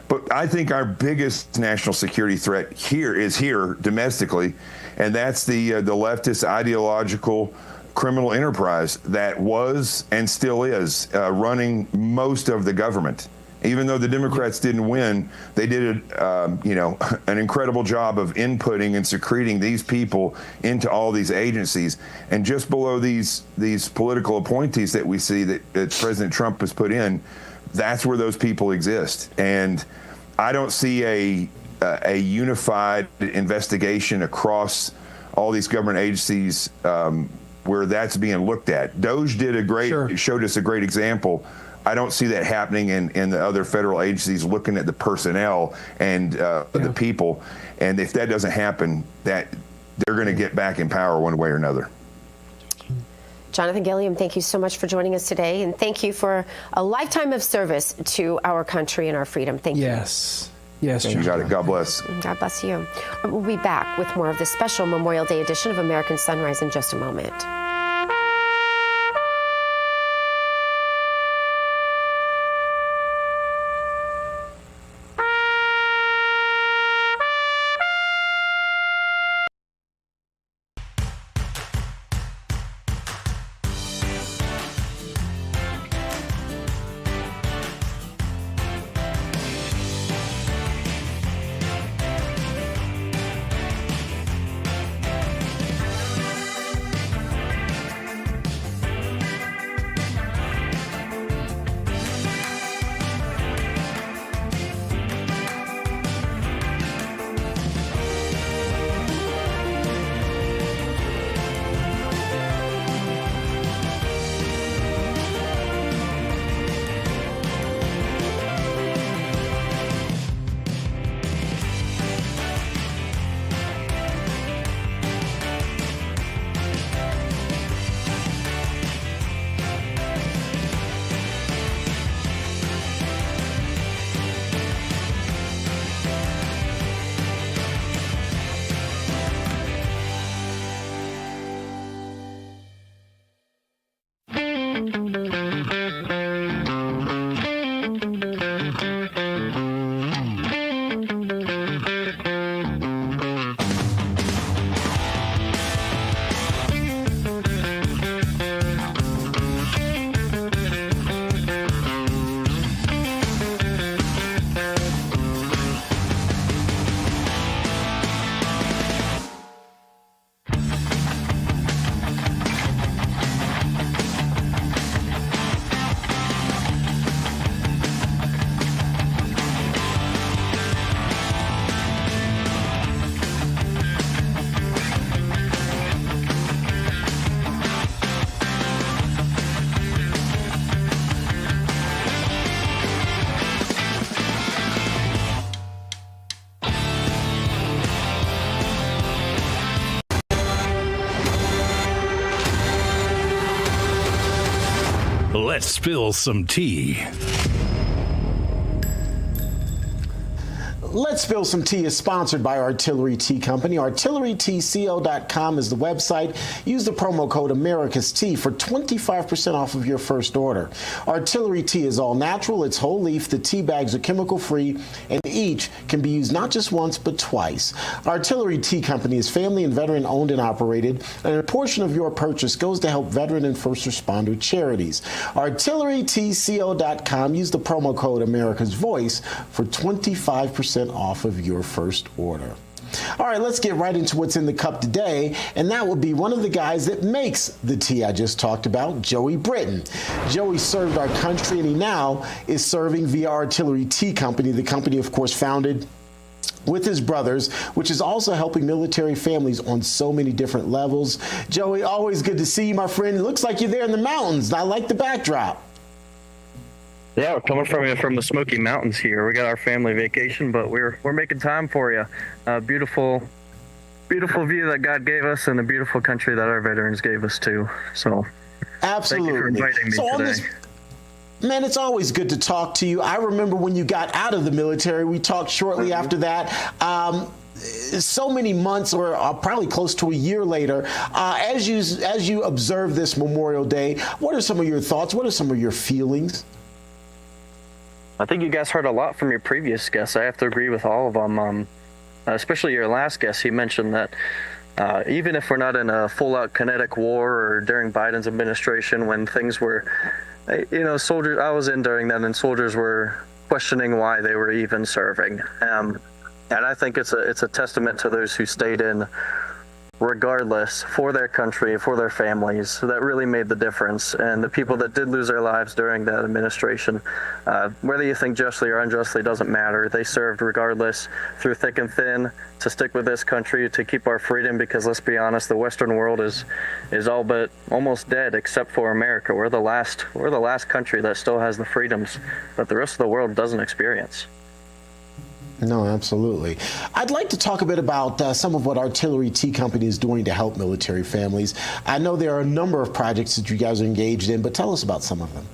But I think our biggest national security threat is here domestically, and that's the leftist ideological criminal enterprise that was and still is running most of the government. Even though the Democrats didn't win, they did an incredible job of inputting and secreting these people into all these agencies. And just below these political appointees that we see that President Trump has put in, that's where those people exist. And I don't see a unified investigation across all these government agencies where that's being looked at. DOJ did showed us a great example. I don't see that happening in the other federal agencies looking at the personnel and the people. And if that doesn't happen, that they're going to get back in power one way or another. Jonathan Gilliam, thank you so much for joining us today, and thank you for a lifetime of service to our country and our freedom. Thank you. Yes, you got it. God bless. God bless you. We'll be back with more of this special Memorial Day edition of American Sunrise in just a moment. Let's spill some tea. Let's Spill Some Tea is sponsored by Artillery Tea Company. ArtilleryTCO.com is the website. Use the promo code AmericasTea for 25% off of your first order. Artillery Tea is all natural. It's whole leaf. The tea bags are chemical free, and each can be used not just once but twice. Artillery Tea Company is family and veteran owned and operated, and a portion of your purchase goes to help veteran and first responder charities. ArtilleryTCO.com. Use the promo code America's Voice for 25% off of your first order. All right, let's get right into what's in the cup today, and that would be one of the guys that makes the tea I just talked about, Joey Britton. Joey served our country, and he now is serving via Artillery Tea Company, the company, of course, founded with his brothers, which is also helping military families on so many different levels. Joey, always good to see you, my friend. It looks like you're there in the mountains. I like the backdrop. Yeah, we're coming from the Smoky Mountains here. We got our family vacation, but we're making time for you. Beautiful view that God gave us, and a beautiful country that our veterans gave us too. So, absolutely. Thank you for inviting me today. Man, it's always good to talk to you. I remember when you got out of the military. We talked shortly after that. So many months, or probably close to a year later, as you observe this Memorial Day, what are some of your thoughts? What are some of your feelings? I think you guys heard a lot from your previous guests. I have to agree with all of them, especially your last guest. He mentioned that even if we're not in a full-out kinetic war or during Biden's administration, when things were, soldiers, I was in during that, and soldiers were questioning why they were even serving. And I think it's a testament to those who stayed in regardless for their country, for their families. That really made the difference. And the people that did lose their lives during that administration, whether you think justly or unjustly, doesn't matter. They served regardless through thick and thin to stick with this country, to keep our freedom, because let's be honest, the Western world is all but almost dead except for America. We're the last country that still has the freedoms that the rest of the world doesn't experience. No, absolutely. I'd like to talk a bit about some of what Artillery Tea Company is doing to help military families. I know there are a number of projects that you guys are engaged in, but tell us about some of them.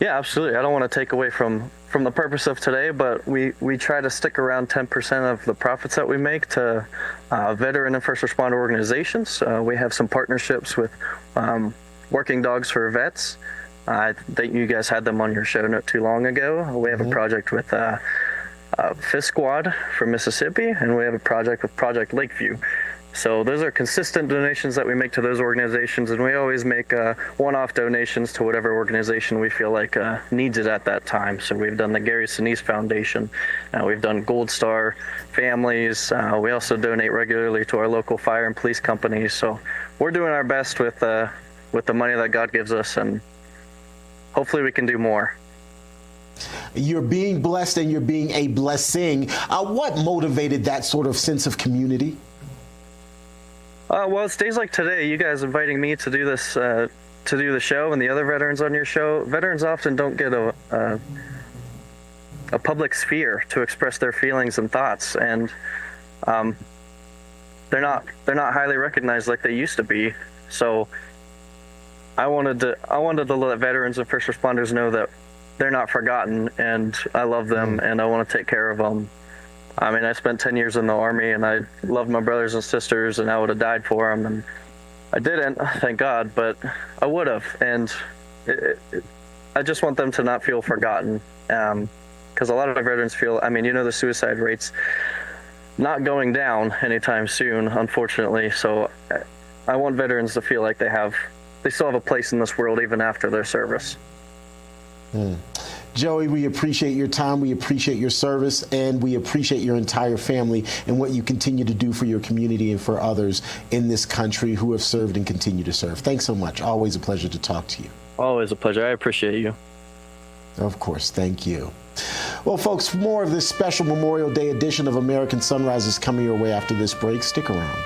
Yeah, absolutely. I don't want to take away from the purpose of today, but we try to stick around 10% of the profits that we make to veteran and first responder organizations. We have some partnerships with Working Dogs for Vets. I think you guys had them on your show not too long ago. We have a project with Fist Squad from Mississippi, and we have a project with Project Lakeview. So those are consistent donations that we make to those organizations, and we always make one-off donations to whatever organization we feel like needs it at that time. So we've done the Gary Sinise Foundation. We've done Gold Star Families. We also donate regularly to our local fire and police companies. So we're doing our best with the money that God gives us, and hopefully we can do more. You're being blessed and you're being a blessing. What motivated that sort of sense of community? Well, it's days like today, you guys inviting me to do this, to do the show, and the other veterans on your show. Veterans often don't get a public sphere to express their feelings and thoughts, and they're not highly recognized like they used to be. So I wanted to let veterans and first responders know that they're not forgotten, and I love them, and I want to take care of them. I mean, I spent 10 years in the Army, and I loved my brothers and sisters, and I would have died for them, and I didn't, thank God, but I would have, and I just want them to not feel forgotten, because a lot of veterans feel, I mean, the suicide rate's not going down anytime soon, unfortunately, so I want veterans to feel like they still have a place in this world even after their service. Joey, we appreciate your time, we appreciate your service, and we appreciate your entire family and what you continue to do for your community and for others in this country who have served and continue to serve. Thanks so much. Always a pleasure to talk to you. Always a pleasure. I appreciate you. Of course. Thank you. Well, folks, more of this special Memorial Day edition of American Sunrise is coming your way after this break. Stick around.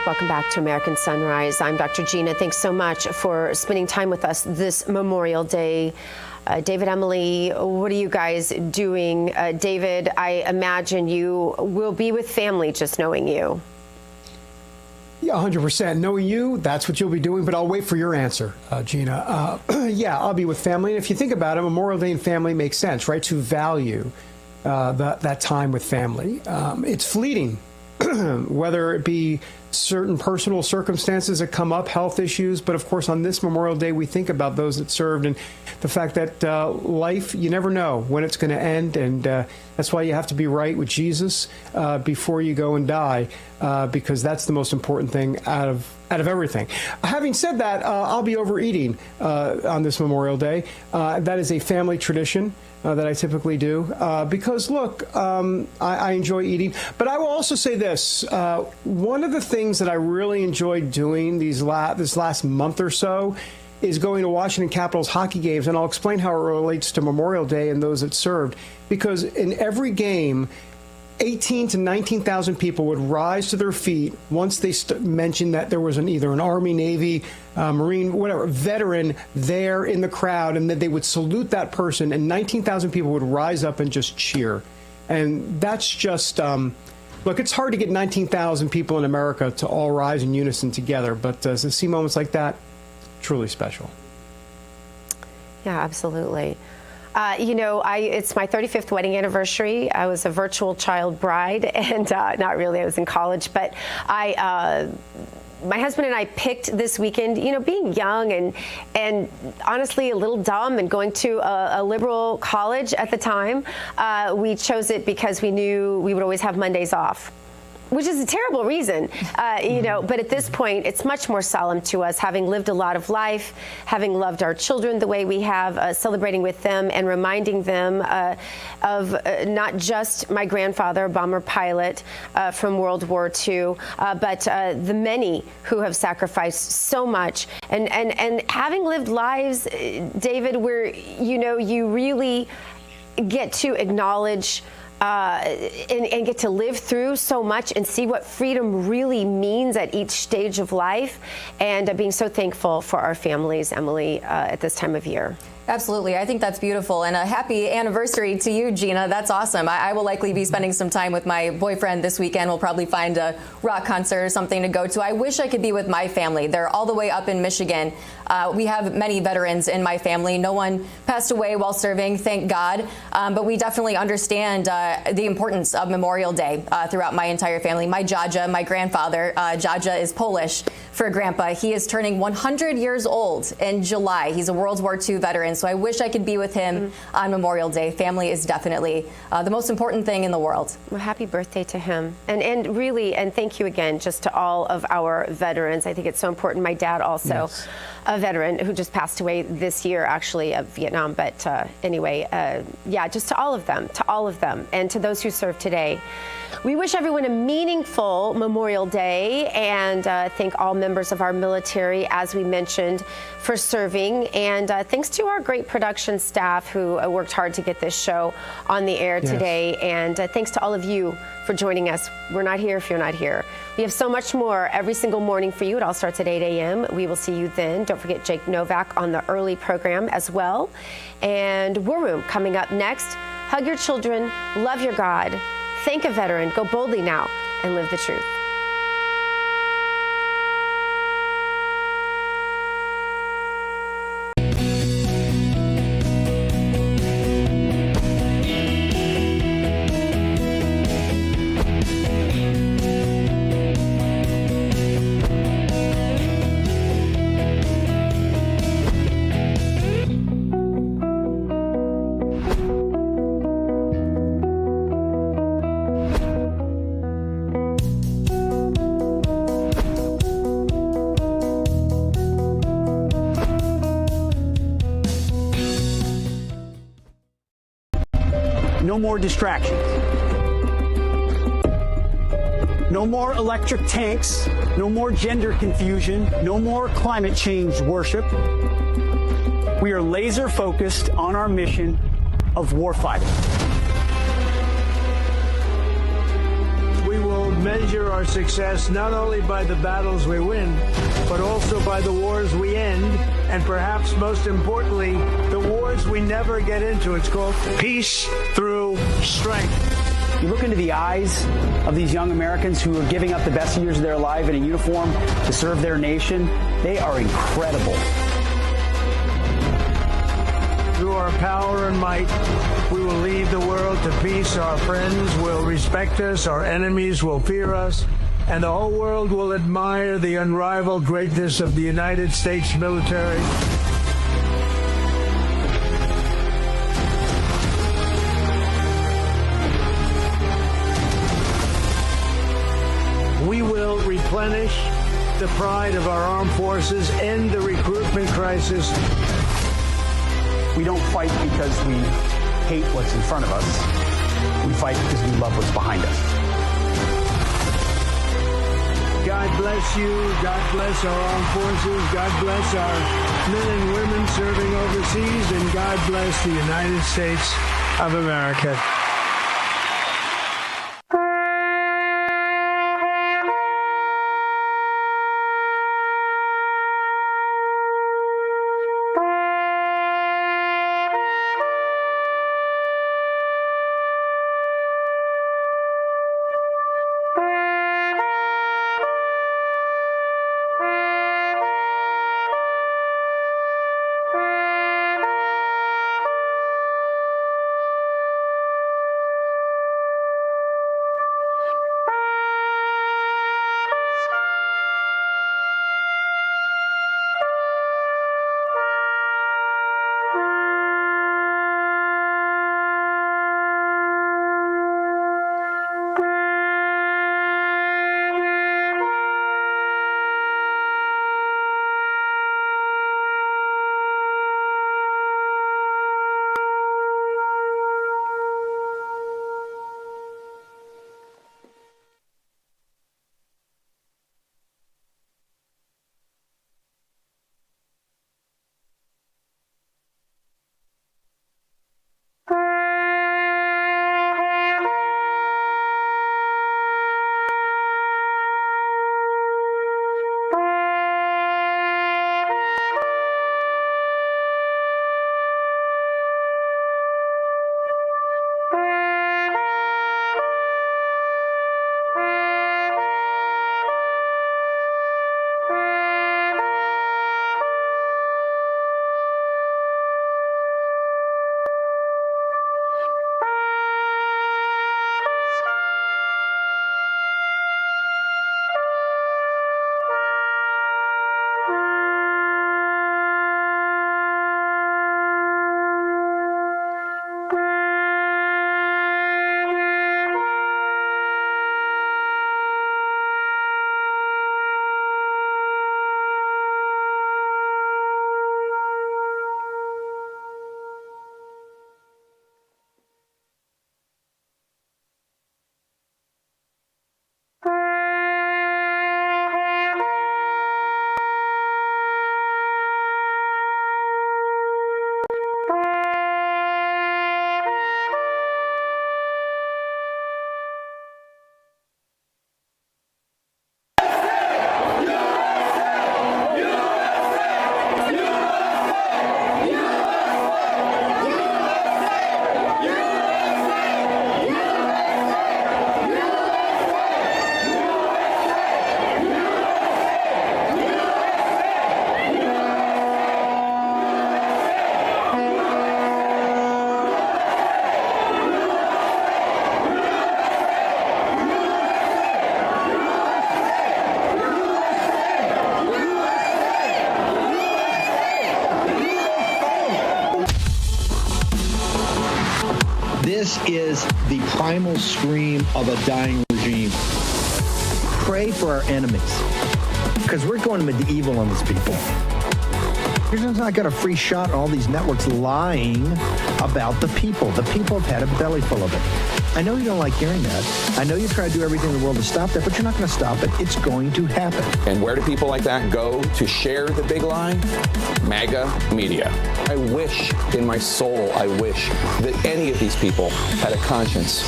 Welcome back to American Sunrise. I'm Dr. Gina. Thanks so much for spending time with us this Memorial Day. David, Emily, what are you guys doing? David, I imagine you will be with family, just knowing you. Yeah, 100%. Knowing you, that's what you'll be doing, but I'll wait for your answer, Gina. Yeah, I'll be with family. And if you think about it, Memorial Day and family makes sense, right? To value that time with family. It's fleeting, whether it be certain personal circumstances that come up, health issues, but of course on this Memorial Day we think about those that served and the fact that life, you never know when it's going to end, and that's why you have to be right with Jesus before you go and die, because that's the most important thing out of everything. Having said that, I'll be overeating on this Memorial Day. That is a family tradition that I typically do because, look, I enjoy eating. But I will also say this. One of the things that I really enjoyed doing this last month or so is going to Washington Capitals hockey games, and I'll explain how it relates to Memorial Day and those that served. Because in every game, 18,000 to 19,000 people would rise to their feet once they mentioned that there was either an Army, Navy, Marine, whatever, veteran there in the crowd, and that they would salute that person, and 19,000 people would rise up and just cheer. And that's just, look, it's hard to get 19,000 people in America to all rise in unison together, but to see moments like that, truly special. Yeah, absolutely. It's my 35th wedding anniversary. I was a virtual child bride, and not really, I was in college, but my husband and I picked this weekend, being young and honestly a little dumb and going to a liberal college at the time, we chose it because we knew we would always have Mondays off. Which is a terrible reason, but at this point, it's much more solemn to us, having lived a lot of life, having loved our children the way we have, celebrating with them and reminding them of not just my grandfather, a bomber pilot from World War II, but the many who have sacrificed so much. And having lived lives, David, where, you really get to acknowledge and get to live through so much and see what freedom really means at each stage of life, and being so thankful for our families, Emily, at this time of year. Absolutely. I think that's beautiful. And a happy anniversary to you, Gina. That's awesome. I will likely be spending some time with my boyfriend this weekend. We'll probably find a rock concert or something to go to. I wish I could be with my family. They're all the way up in Michigan. We have many veterans in my family. No one passed away while serving, thank God. But we definitely understand the importance of Memorial Day throughout my entire family. My Jaja, my grandfather, Jaja is Polish for grandpa. He is turning 100 years old in July. He's a World War II veteran. So I wish I could be with him on Memorial Day. Family is definitely the most important thing in the world. Well, happy birthday to him. And really, and thank you again just to all of our veterans. I think it's so important. My dad also, a veteran who just passed away this year, actually, of Vietnam. But anyway, just to all of them, and to those who serve today. We wish everyone a meaningful Memorial Day, and thank all members of our military, as we mentioned, for serving. And thanks to our great production staff who worked hard to get this show on the air today. And thanks to all of you for joining us. We're not here if you're not here. We have so much more every single morning for you. It all starts at 8 a.m. We will see you then. Don't forget Jake Novak on the early program as well. And War Room coming up next. Hug your children. Love your God. Thank a veteran. Go boldly now and live the truth. No more distractions. No more electric tanks. No more gender confusion. No more climate change worship. We are laser focused on our mission of warfighting. We will measure our success not only by the battles we win, but also by the wars we end, and perhaps most importantly, the wars we never get into. It's called peace through strength. You look into the eyes of these young Americans who are giving up the best years of their life in a uniform to serve their nation. They are incredible. Through our power and might, we will lead the world to peace. Our friends will respect us, our enemies will fear us, and the whole world will admire the unrivaled greatness of the United States military. We will replenish the pride of our armed forces, end the recruitment crisis. We don't fight because we hate what's in front of us. We fight because we love what's behind us. God bless you. God bless our armed forces. God bless our men and women serving overseas. And God bless the United States of America. This is the primal scream of a dying regime. Pray for our enemies, because we're going medieval on these people. You're just not got a free shot on all these networks lying about the people. The people have had a belly full of it. I know you don't like hearing that. I know you try to do everything in the world to stop that, but you're not going to stop it. It's going to happen. And where do people like that go to share the big lie? MAGA media. I wish in my soul, I wish that any of these people had a conscience.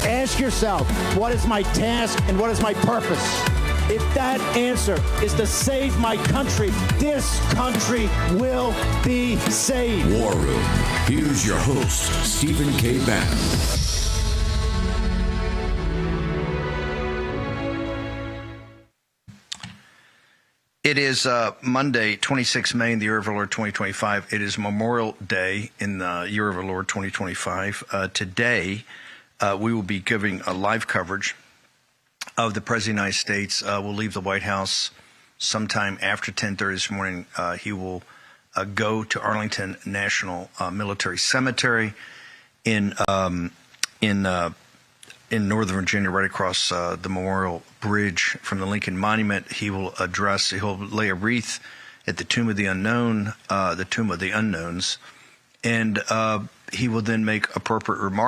Ask yourself, what is my task and what is my purpose? If that answer is to save my country, this country will be saved. War Room. Here's your host, Stephen K. Bannon. It is Monday, 26 May in the year of our Lord 2025. It is Memorial Day in the year of our Lord 2025. Today, we will be giving a live coverage of the President of the United States. Will leave the White House sometime after 10:30 this morning. He will go to Arlington National Military Cemetery in Northern Virginia, right across the Memorial Bridge from the Lincoln Monument. He'll lay a wreath at the Tomb of the Unknown, the Tomb of the Unknowns, and he will then make appropriate remarks.